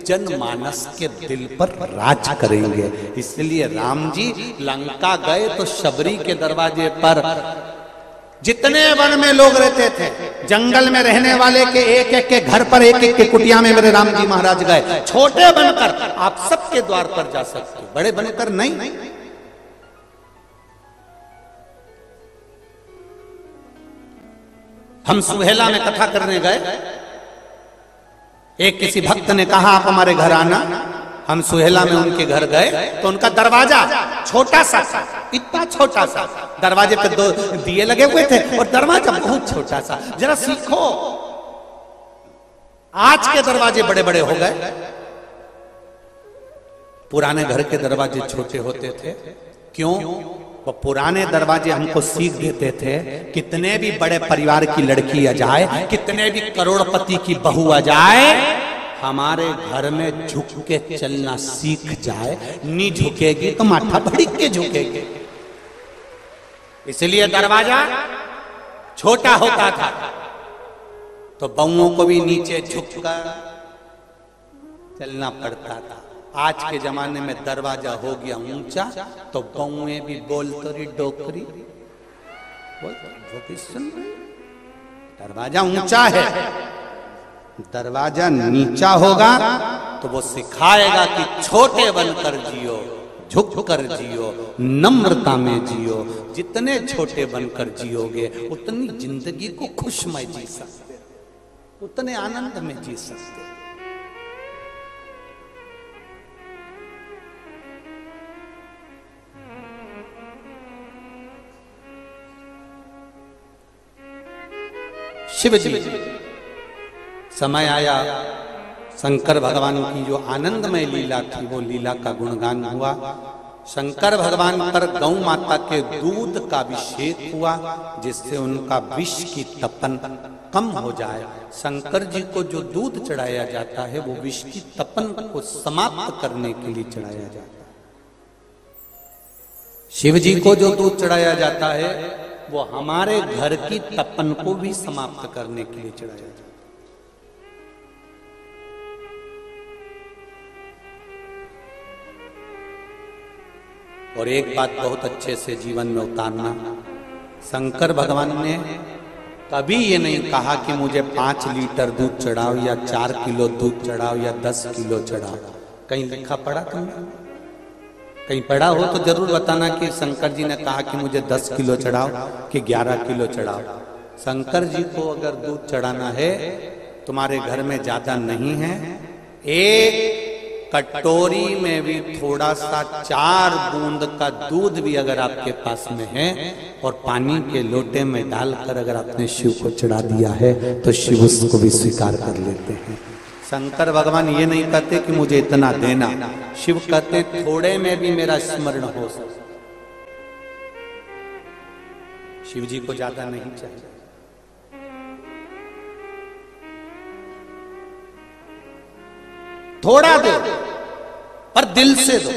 जनमानस के दिल पर राज करेंगे। इसलिए राम जी लंका गए तो शबरी के दरवाजे पर जितने वन में लोग रहते थे, जंगल में रहने वाले के एक एक के घर पर, एक एक के कुटिया में मेरे राम जी महाराज गए। छोटे बनकर आप सबके द्वार पर जा सकते, बड़े बनकर नहीं। हम सुहेला में कथा करने गए, एक किसी भक्त ने कहा आप हमारे घर आना। हम सुहेला में उनके घर गए तो उनका दरवाजा छोटा सा, इतना छोटा सा, दरवाजे पे 2 दिए लगे हुए थे और दरवाजा बहुत छोटा सा। जरा सीखो, आज के दरवाजे बड़े बड़े हो गए, पुराने घर के दरवाजे छोटे होते थे। क्यों? वो पुराने दरवाजे हमको सीख देते थे, कितने भी बड़े परिवार की लड़की आ जाए, कितने भी करोड़पति की बहू आ जाए, हमारे घर में झुक के चलना सीख जाए। नहीं झुकेगी तो माथा भड़क के झुकेगी। इसलिए दरवाजा छोटा होता था तो बहुओं को भी नीचे झुककर चलना पड़ता था। आज के जमाने में दरवाजा हो गया ऊंचा तो बहुएं भी बोल तो रही डोकरी, दरवाजा ऊंचा है, दरवाजा नीचा होगा तो वो सिखाएगा कि छोटे बनकर जियो, झुक कर जियो, नम्रता में जियो। जितने छोटे बनकर जियोगे उतनी जिंदगी को खुशमय जी सकते, उतने आनंद में जी सकते। शिव जी समय आया, शंकर भगवान की जो आनंदमय लीला थी वो लीला का गुणगान हुआ। शंकर भगवान पर गौ माता के दूध का अभिषेक हुआ जिससे उनका विष की तपन कम हो जाए। शंकर जी को जो दूध चढ़ाया जाता है वो विष की तपन को समाप्त करने के लिए चढ़ाया जाता है। शिव जी को जो दूध चढ़ाया जाता है वो हमारे घर की तपन को भी समाप्त करने के लिए चढ़ाया जाता है। और एक बात बहुत अच्छे से जीवन में उतारना, शंकर भगवान ने कभी ये नहीं कहा कि मुझे 5 लीटर दूध चढ़ाओ या 4 किलो दूध चढ़ाओ या 10 किलो चढ़ाओ। कहीं लिखा पढ़ा तुमने? कहीं पढ़ा हो तो जरूर बताना कि शंकर जी ने कहा कि मुझे 10 किलो चढ़ाओ कि 11 किलो चढ़ाओ। शंकर जी को अगर दूध चढ़ाना है, तुम्हारे घर में ज्यादा नहीं है, एक कटोरी में भी थोड़ा सा 4 बूंद का दूध भी अगर आपके पास में है और पानी के लोटे में डालकर अगर आपने शिव को चढ़ा दिया है तो शिव उसको भी स्वीकार कर लेते हैं। शंकर भगवान ये नहीं कहते कि मुझे इतना देना, शिव कहते थोड़े में भी मेरा स्मरण हो सके। शिव जी को ज्यादा नहीं चाहिए। थोड़ा दो पर दिल से दो।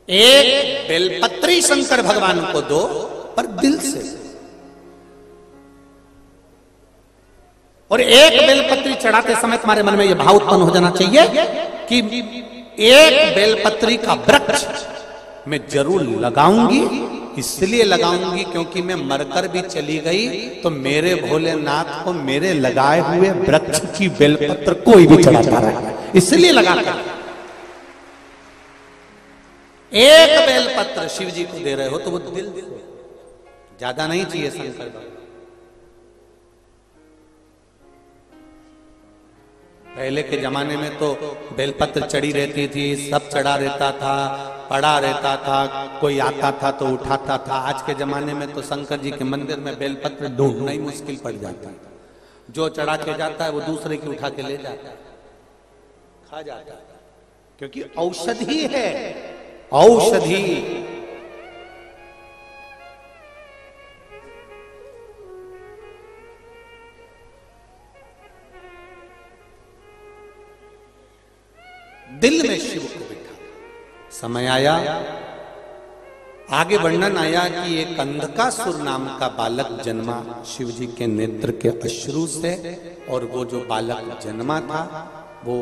एक बेलपत्री शंकर भगवान को दो पर दिल से। और एक बेलपत्री चढ़ाते समय तुम्हारे मन में यह भाव उत्पन्न हो जाना चाहिए कि एक बेलपत्री का वृक्ष मैं जरूर लगाऊंगी। इसलिए लगाऊंगी क्योंकि मैं मरकर भी चली गई तो मेरे भोलेनाथ को मेरे लगाए हुए वृक्ष की बेलपत्र कोई भी चढ़ाता रहे, इसलिए लगाता। एक बेलपत्र शिव जी को दे रहे हो तो वो दिल से, ज्यादा नहीं चाहिए शंकर बाबा। पहले के जमाने में तो बेलपत्र चढ़ी रहती थी, सब चढ़ा रहता था, पड़ा रहता था, कोई आता था तो उठाता था। आज के जमाने में तो शंकर जी के मंदिर में बेलपत्र ढूंढना ही मुश्किल पड़ जाता है। जो चढ़ा के जाता है वो दूसरे की उठा के ले जाता है, खा जाता है, क्योंकि औषधि है, औषधि। दिल में शिव को बिठा। समय आया, आगे वर्णन आया कि एक अंधकासुर नाम का बालक जन्मा शिव जी के नेत्र के अश्रु से, और वो जो बालक जन्मा था वो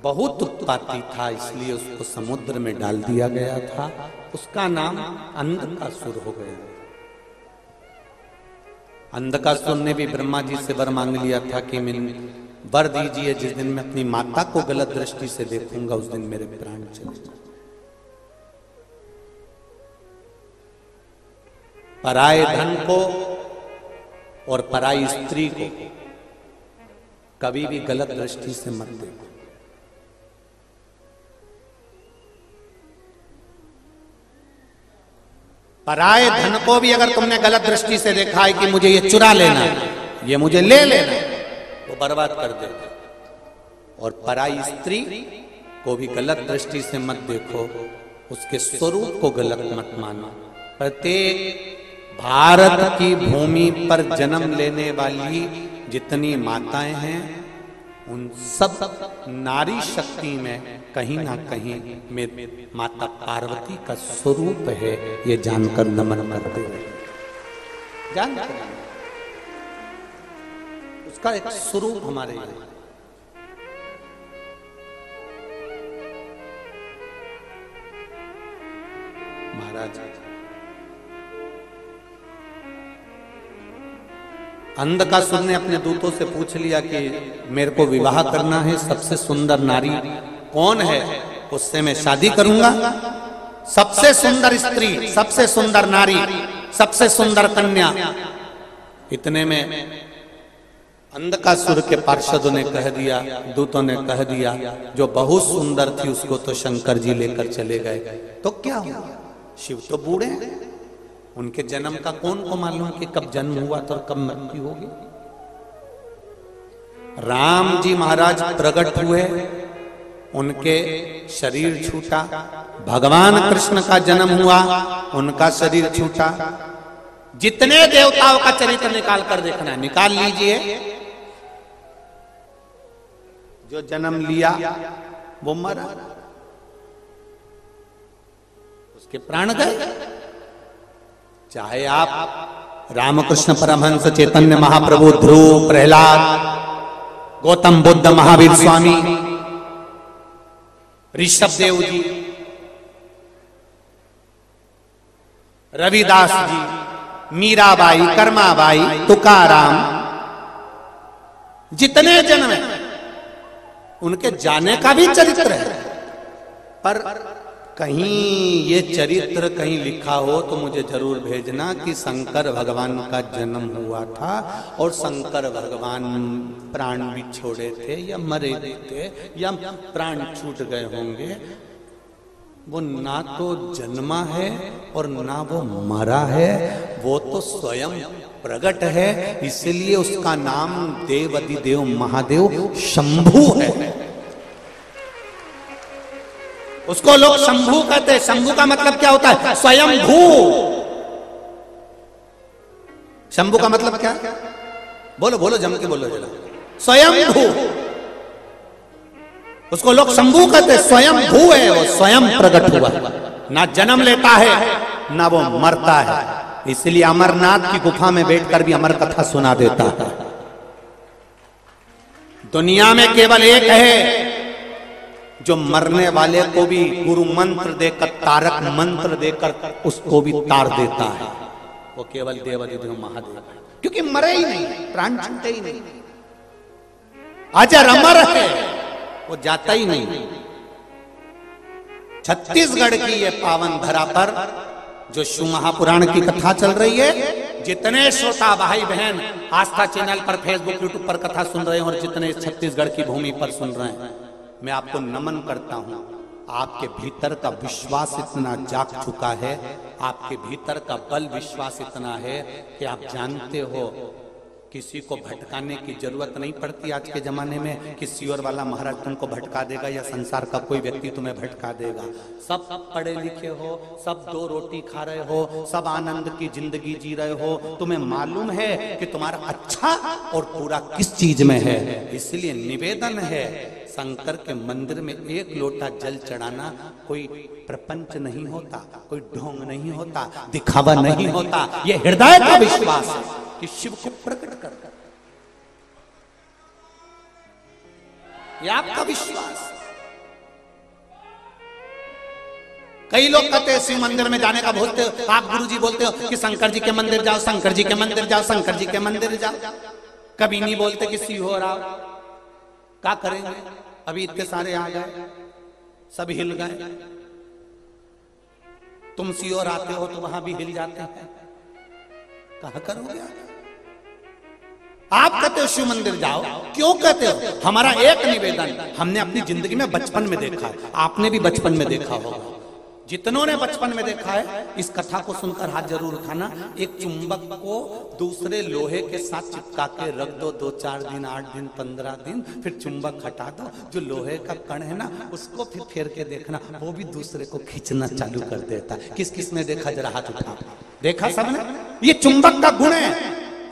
बहुत उत्पाती था, इसलिए उसको समुद्र में डाल दिया गया था। उसका नाम अंधकासुर हो गया। अंधकासुर ने भी ब्रह्मा जी से वर मांग लिया था कि मैं वर दीजिए, जिस दिन मैं अपनी माता को गलत दृष्टि से देखूंगा उस दिन मेरे प्राण चले जाए। पराये धन को और पराई स्त्री को कभी भी गलत दृष्टि से मत देखो। पराये धन को भी अगर तुमने गलत दृष्टि से देखा है कि मुझे ये चुरा लेना है, ये मुझे ले लेना है, वो बर्बाद कर देगा। और पराई स्त्री को भी गलत दृष्टि से मत देखो, उसके स्वरूप को गलत मत मानो। प्रत्येक भारत की भूमि पर जन्म लेने वाली जितनी माताएं हैं उन सब नारी शक्ति में कहीं ना कहीं में माता पार्वती का स्वरूप है, ये जानकर नमन करते हैं। जानकर उसका एक स्वरूप हमारे यहाँ। महाराज अंधकासुर ने अपने दूतों से पूछ लिया कि मेरे को विवाह करना है, सबसे सुंदर नारी कौन है, उससे मैं शादी करूंगा। सबसे सुंदर स्त्री, सबसे सुंदर नारी, सबसे सुंदर कन्या। इतने में अंधकासुर के पार्षदों ने कह दिया, दूतों ने कह दिया, जो बहुत सुंदर थी उसको तो शंकर जी लेकर चले गए, तो क्या हुआ? शिव तो बूढ़े हैं, उनके जन्म का कौन को मालूम कि कब जन्म हुआ था और कब मृत्यु होगी। राम जी महाराज प्रकट हुए, उनके शरीर छूटा। भगवान कृष्ण का जन्म हुआ, उनका शरीर छूटा। जितने देवताओं का चरित्र निकाल कर देखना है, निकाल लीजिए। जो जन्म लिया वो मरा, उसके प्राण गए। चाहे आप रामकृष्ण परमहंस, चैतन्य महाप्रभु, ध्रुव, प्रहलाद, गौतम बुद्ध, महावीर स्वामी, ऋषभ देव जी, रविदास जी, मीराबाई, कर्माबाई, तुकाराम, जितने जन्म हैं उनके जाने का भी चरित्र है। पर कहीं ये चरित्र कहीं लिखा हो तो मुझे जरूर भेजना कि शंकर भगवान का जन्म हुआ था और शंकर भगवान प्राण भी छोड़े थे या मरे थे या प्राण छूट गए होंगे। वो ना तो जन्मा है और ना वो मरा है, वो तो स्वयं प्रकट है। इसलिए उसका नाम देवाधिदेव महादेव शंभू है। उसको लोग शंभू कहते हैं। शंभू का मतलब क्या होता है? स्वयंभू। शंभू का मतलब क्या? बोलो बोलो, जम के बोलो जरा। स्वयंभू। उसको लोग शंभू कहते हैं। स्वयंभू है, वो स्वयं प्रकट हुआ, ना जन्म लेता है ना वो मरता है। इसलिए अमरनाथ की गुफा में बैठकर भी अमर कथा सुना देता है। दुनिया में केवल एक है जो मरने वाले को भी गुरु मंत्र देकर, तारक मंत्र देकर उसको भी तार देता है, वो केवल देवाधिदेव महादेव है। क्योंकि मरे ही नहीं, प्राण छूटे ही नहीं, अजर अमर है, वो जाता ही नहीं। छत्तीसगढ़ की ये पावन धरा पर जो शिव महापुराण की कथा चल रही है, जितने श्रोता भाई बहन आस्था चैनल पर, फेसबुक, यूट्यूब पर कथा सुन रहे हैं और जितने छत्तीसगढ़ की भूमि पर सुन रहे हैं, मैं आपको नमन करता हूं। आपके भीतर का विश्वास इतना जाग चुका है, आपके भीतर का बल विश्वास इतना है कि आप जानते हो किसी को भटकाने की जरूरत नहीं पड़ती। आज के जमाने में किसी और वाला महाराज तुमको भटका देगा या संसार का कोई व्यक्ति तुम्हें भटका देगा। सब पढ़े लिखे हो, सब दो रोटी खा रहे हो, सब आनंद की जिंदगी जी रहे हो, तुम्हें मालूम है कि तुम्हारा अच्छा और पूरा किस चीज में है। इसलिए निवेदन है, शंकर के मंदिर में एक लोटा जल चढ़ाना कोई प्रपंच नहीं होता, कोई ढोंग नहीं होता, दिखावा नहीं होता। ये हृदय का विश्वास है कि शिव को प्रकट कर, ये आपका विश्वास। कई लोग कहते हैं शिव मंदिर में जाने का बोलते हो, आप गुरुजी बोलते हो कि शंकर जी के मंदिर जाओ, शंकर जी के मंदिर जाओ, शंकर जी के मंदिर जाओ। कभी नहीं बोलते कि शिव हो रहा, क्या करेंगे? अभी इतने सारे आ गए, सब हिल गए। तुम सियोर आते हो तो वहां भी हिल जाते हैं, कहां करोगे? आप कहते हो शिव मंदिर जाओ, क्यों कहते हो? हमारा एक निवेदन, हमने अपनी जिंदगी में बचपन में देखा है, आपने भी बचपन में देखा होगा। जितनों ने बचपन में देखा है इस कथा को सुनकर हाथ जरूर उठाना। एक चुंबक को दूसरे लोहे के साथ चिपका के रख दो, 2-4 दिन, 8 दिन, 15 दिन, फिर चुंबक हटा दो, जो लोहे का कण है ना उसको फिर फेर के देखना, वो भी दूसरे को खींचना चालू कर देता है। किस किस ने देखा? जरा हाथ उठा। देखा सबने? ये चुंबक का गुण है,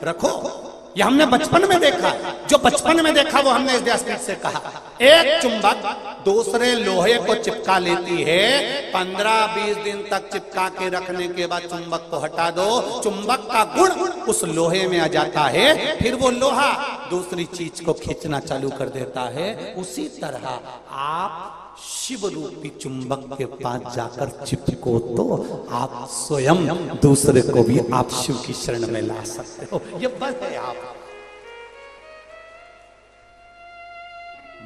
रखो। ये हमने बचपन में देखा, जो बचपन में देखा वो हमने इस व्यासपीठ से कहा। एक चुंबक दूसरे लोहे को चिपका लेती है, 15-20 दिन तक चिपका के रखने के बाद चुंबक को हटा दो, चुंबक का गुण उस लोहे में आ जाता है, फिर वो लोहा दूसरी चीज को खींचना चालू कर देता है। उसी तरह आप शिव रूपी चुंबक के पास जाकर चिपको तो आप स्वयं दूसरे को भी आप शिव की शरण में ला सकते हो। ये बल है आप,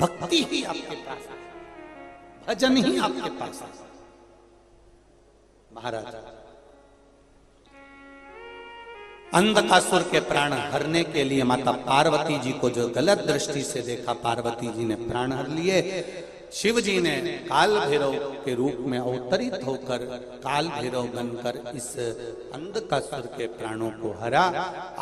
भक्ति ही आपके पास है, भजन ही आपके पास है। महाराज अंधकासुर के प्राण हरने के लिए माता पार्वती जी को जो गलत दृष्टि से देखा, पार्वती जी ने प्राण हर लिए। शिव जी ने काल भैरव के रूप में अवतरित होकर काल भैरव बनकर इस अंधकासुर के प्राणों को हरा।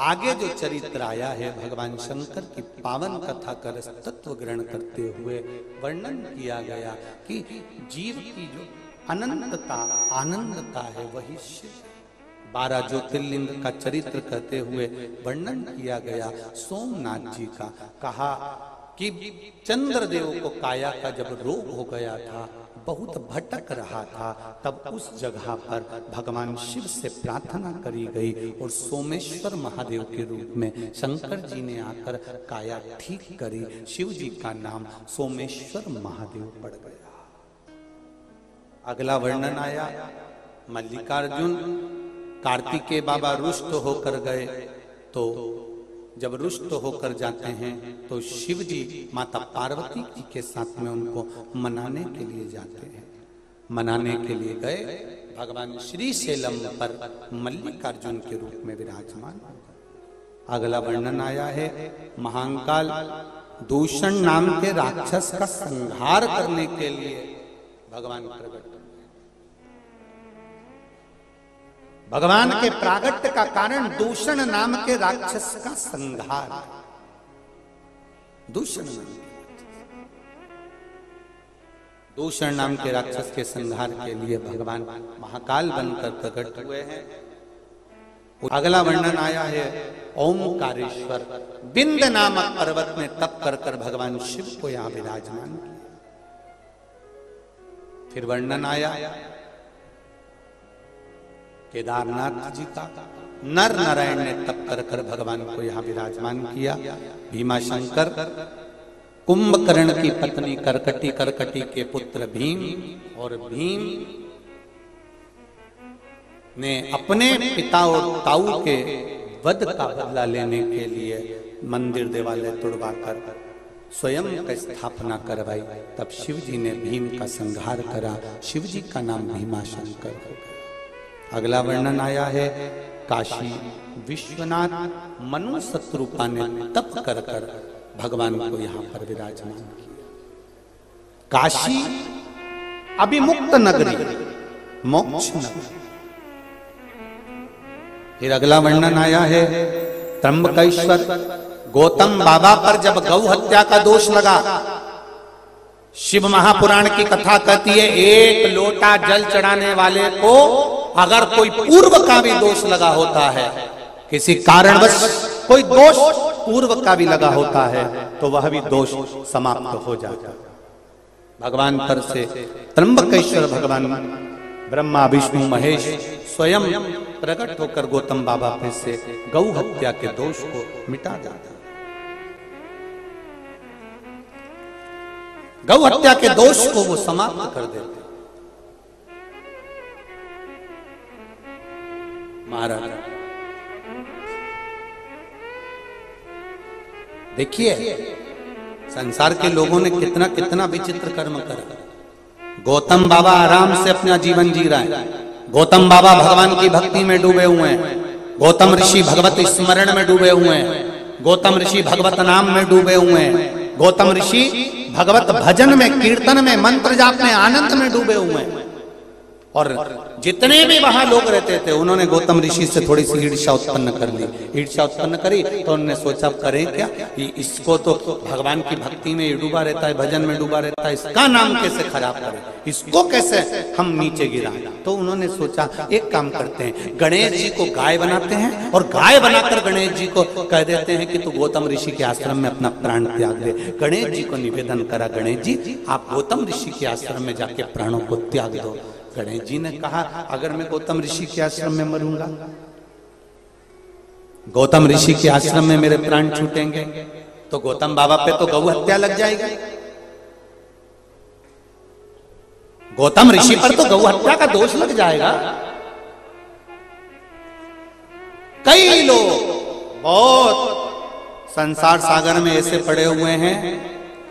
आगे जो चरित्र आया है भगवान शंकर की पावन कथा का रस तत्व ग्रहण करते हुए वर्णन किया गया कि जीव की जो अनंतता आनंदता है वही शिव। 12 ज्योतिर्लिंग का चरित्र कहते हुए वर्णन किया गया सोमनाथ जी का। कहा कि चंद्रदेव को काया का जब रोग हो गया था, बहुत भटक रहा था, तब उस जगह पर भगवान शिव से प्रार्थना करी गई और सोमेश्वर महादेव के रूप में शंकर जी ने आकर काया ठीक करी। शिव जी का नाम सोमेश्वर महादेव पड़ गया। अगला वर्णन आया मल्लिकार्जुन कार्तिकेय बाबा रुष्ट होकर गए, तो जब रुष्ट होकर जाते हैं तो शिव जी माता पार्वती जी के साथ में उनको मनाने के लिए जाते हैं। मनाने के लिए गए, भगवान श्री शैलम पर मल्लिकार्जुन के रूप में विराजमान। अगला वर्णन आया है महाकाल दूषण नाम के राक्षस का संहार करने के लिए भगवान प्रकट। भगवान के प्रागट्य का कारण दूषण नाम के राक्षस का संहार। दूषण नाम के राक्षस के संहार के लिए भगवान महाकाल बनकर प्रकट हुए हैं। अगला वर्णन आया है ओमकारेश्वर बिंद नामक पर्वत में तप कर कर भगवान शिव को यहां विराजमान किया। फिर वर्णन आया केदारनाथ जी का नर नारायण ने तप कर कर भगवान को यहां विराजमान किया। भीमाशंकर कुंभकर्ण की पत्नी करकटी, करकटी के पुत्र भीम, और भीम ने अपने पिता और ताऊ के वध का बदला लेने के लिए मंदिर देवालय तुड़वाकर स्वयं का स्थापना करवाई। तब शिव जी ने भीम का संहार करा। शिव जी का नाम भीमाशंकर हो गया। अगला वर्णन आया है काशी विश्वनाथ मनु शत्रुपा ने तप कर कर भगवान को यहां पर विराजमान किया। काशी अभिमुक्त नगरी, मोक्ष नगरी। फिर अगला वर्णन आया है त्र्यंबकेश्वर गौतम बाबा पर जब गौ हत्या का दोष लगा, शिव महापुराण की कथा कहती है एक लोटा जल चढ़ाने वाले को अगर कोई पूर्व का भी दोष लगा होता है, किसी कारणवश कोई दोष पूर्व का भी लगा होता है, तो वह भी दोष समाप्त हो जाता है। भगवान पर से त्र्यंबकेश्वर भगवान ब्रह्मा विष्णु महेश स्वयं प्रकट होकर गौतम बाबा पे से गौ हत्या के दोष को मिटा देता। गौ हत्या के दोष को वो समाप्त कर देते। महाराज देखिए संसार के लोगों ने कितना कितना विचित्र कर्म करा। गौतम बाबा आराम से अपना जीवन जी रहा है। गौतम बाबा भगवान की भक्ति में डूबे हुए हैं। गौतम ऋषि भगवत स्मरण में डूबे हुए हैं। गौतम ऋषि भगवत नाम में डूबे हुए हैं। गौतम ऋषि भगवत भजन में, कीर्तन में, मंत्र जाप में, आनंद में डूबे हुए हैं। और जितने भी वहां लोग रहते थे उन्होंने गौतम ऋषि से थोड़ी सी ईर्ष्या उत्पन्न कर ली। ईर्ष्या उत्पन्न करी तो उन्होंने सोचा करें क्या, इसको तो भगवान की भक्ति में डूबा रहता है, भजन में डूबा रहता है, इसका नाम कैसे खराब करें, इसको कैसे हम नीचे गिराएं। तो उन्होंने सोचा एक काम करते हैं, गणेश जी को गाय बनाते हैं और गाय बनाकर गणेश जी को कह देते हैं कि तू गौतम ऋषि के आश्रम में अपना प्राण त्याग दे। गणेश जी को निवेदन करा, गणेश जी आप गौतम ऋषि के आश्रम में जाके प्राणों को त्याग दो। गणेश जी ने कहा अगर मैं गौतम ऋषि के आश्रम में मरूंगा, गौतम ऋषि के आश्रम में मेरे प्राण छूटेंगे तो गौतम बाबा पे तो गौ हत्या लग जाएगी। गौतम ऋषि पर तो गौ हत्या का दोष लग जाएगा। कई लोग बहुत संसार सागर में ऐसे पड़े हुए हैं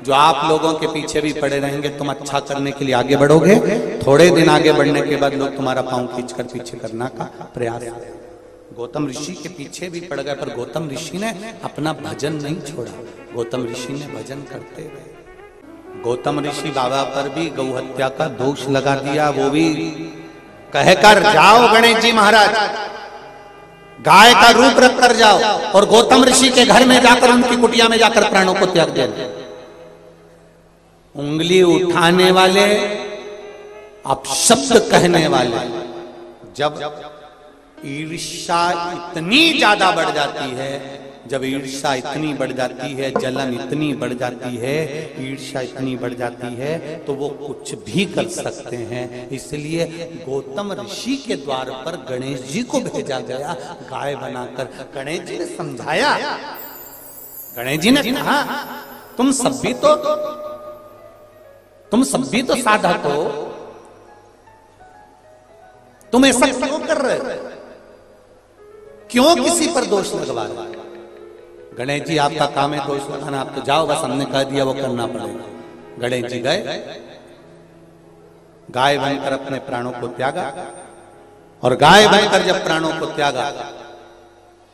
जो आप लोगों के पीछे भी पड़े रहेंगे। तुम अच्छा करने के लिए आगे बढ़ोगे, थोड़े दिन आगे बढ़ने के बाद लोग तुम्हारा पांव खींचकर पीछे करने का प्रयास करेंगे। गौतम ऋषि के पीछे भी पड़ गए पर गौतम ऋषि ने अपना भजन नहीं छोड़ा। गौतम ऋषि ने भजन करते रहे। गौतम ऋषि बाबा पर भी गौ हत्या का दोष लगा दिया। वो भी कहकर जाओ गणेश जी महाराज, गाय का रूप रख कर जाओ और गौतम ऋषि के घर में जाकर उनकी कुटिया में जाकर प्राणों को त्याग देना। उंगली उठाने वाले, अपशब्द कहने वाले, जब ईर्ष्या इतनी ज्यादा बढ़ जाती है, जब ईर्ष्या इतनी बढ़ जाती है, जलन इतनी बढ़ जाती है, ईर्ष्या इतनी बढ़ जाती है तो वो कुछ भी कर सकते हैं। इसलिए गौतम ऋषि के द्वार पर गणेश जी को भेजा गया गाय बनाकर। गणेश जी ने समझाया, गणेश जी ने कहा तुम सब भी तो साधक हो, तुम ऐसा क्यों कर रहे हो, क्यों किसी पर दोष लगवा रहे हो? गणेश जी आपका काम है दोष लगाना, आप तो जाओ, बस हमने कह दिया वो करना पड़ेगा। गणेश जी गए, गाय बनकर अपने प्राणों को त्यागा। और गाय बनकर जब प्राणों को त्यागा,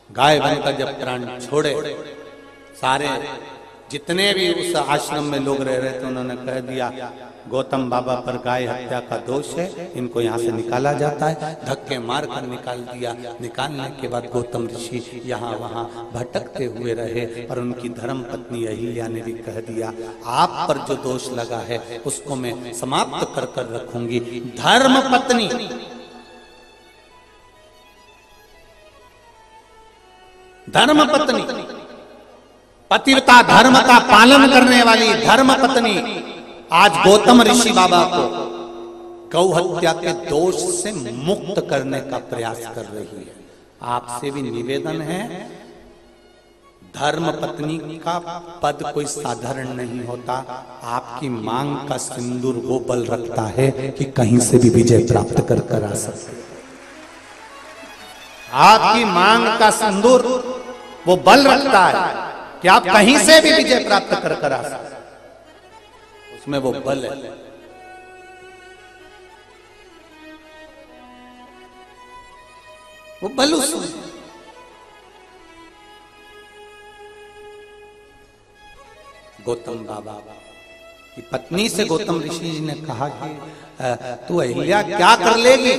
गाय बनकर जब प्राण छोड़े, सारे जितने भी उस आश्रम में लोग रह रहे थे उन्होंने कह दिया गौतम बाबा पर गाय हत्या का दोष है, इनको यहाँ से निकाला जाता है। धक्के मार कर निकाल दिया। निकालने के बाद गौतम ऋषि यहाँ वहाँ भटकते हुए रहे और उनकी धर्म पत्नी अहिल्या ने भी कह दिया आप पर जो दोष लगा है उसको मैं समाप्त कर कर रखूंगी। धर्म पत्नी पतिव्रता धर्म का पालन करने वाली धर्म पत्नी आज गौतम ऋषि बाबा को गौ हत्या के दोष से मुक्त करने का प्रयास कर रही है। आपसे भी निवेदन है, धर्म पत्नी का पद कोई साधारण नहीं होता। आपकी मांग का सिंदूर वो बल रखता है कि कहीं से भी विजय प्राप्त कर आ सकते। आपकी मांग का सिंदूर वो बल रखता है कि आप कहीं से भी विजय प्राप्त कर आ सकते, उसमें वो बल है। वो बल उसमें। गौतम बाबा की पत्नी से गौतम ऋषि जी ने कहा कि तू अहिल्या क्या कर लेगी?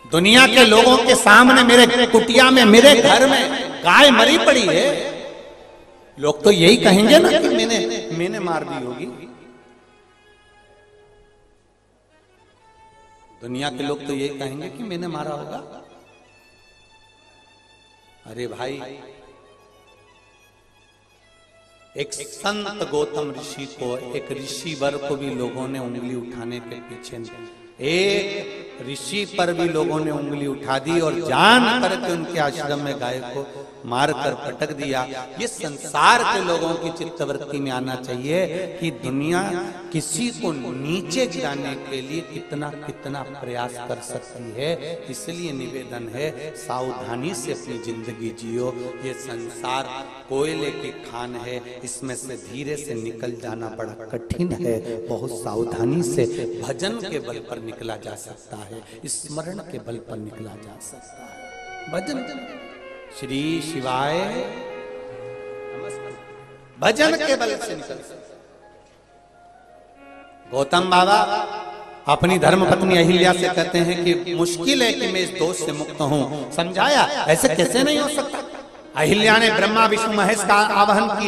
दुनिया के लोगों के सामने मेरे कुटिया में, मेरे घर में गाय मरी पड़ी है। लोग तो यही कहेंगे ना कि मैंने मार दी होगी। दुनिया के लोग तो यही कहेंगे कि मैंने मारा होगा। अरे भाई, एक संत गौतम ऋषि को, एक ऋषि वर को भी लोगों ने उंगली उठाने के पीछे, एक ऋषि पर भी लोगों ने उंगली उठा दी और जान करके उनके आश्रम में गाय को मारकर पटक दिया। ये संसार के लोगों की चित्तवृत्ति में आना चाहिए कि दुनिया किसी को नीचे गिराने के लिए कितना कितना प्रयास कर सकती है। इसलिए निवेदन है, सावधानी से अपनी जिंदगी जियो। ये संसार कोयले की खान है, इसमें से धीरे से निकल जाना बड़ा कठिन है। बहुत सावधानी से भजन के बल पर निकला जा सकता है, स्मरण के बल पर निकला जा सकता है। भजन, श्री शिवाय, भजन के बल से निकल सकता। गौतम बाबा अपनी धर्मपत्नी अहिल्या से कहते हैं कि मुश्किल है कि मैं इस दोष से मुक्त हूं। समझाया, ऐसे कैसे नहीं हो सकता। अहिल्या ने ब्रह्मा विष्णु महेश का आवाहन किया।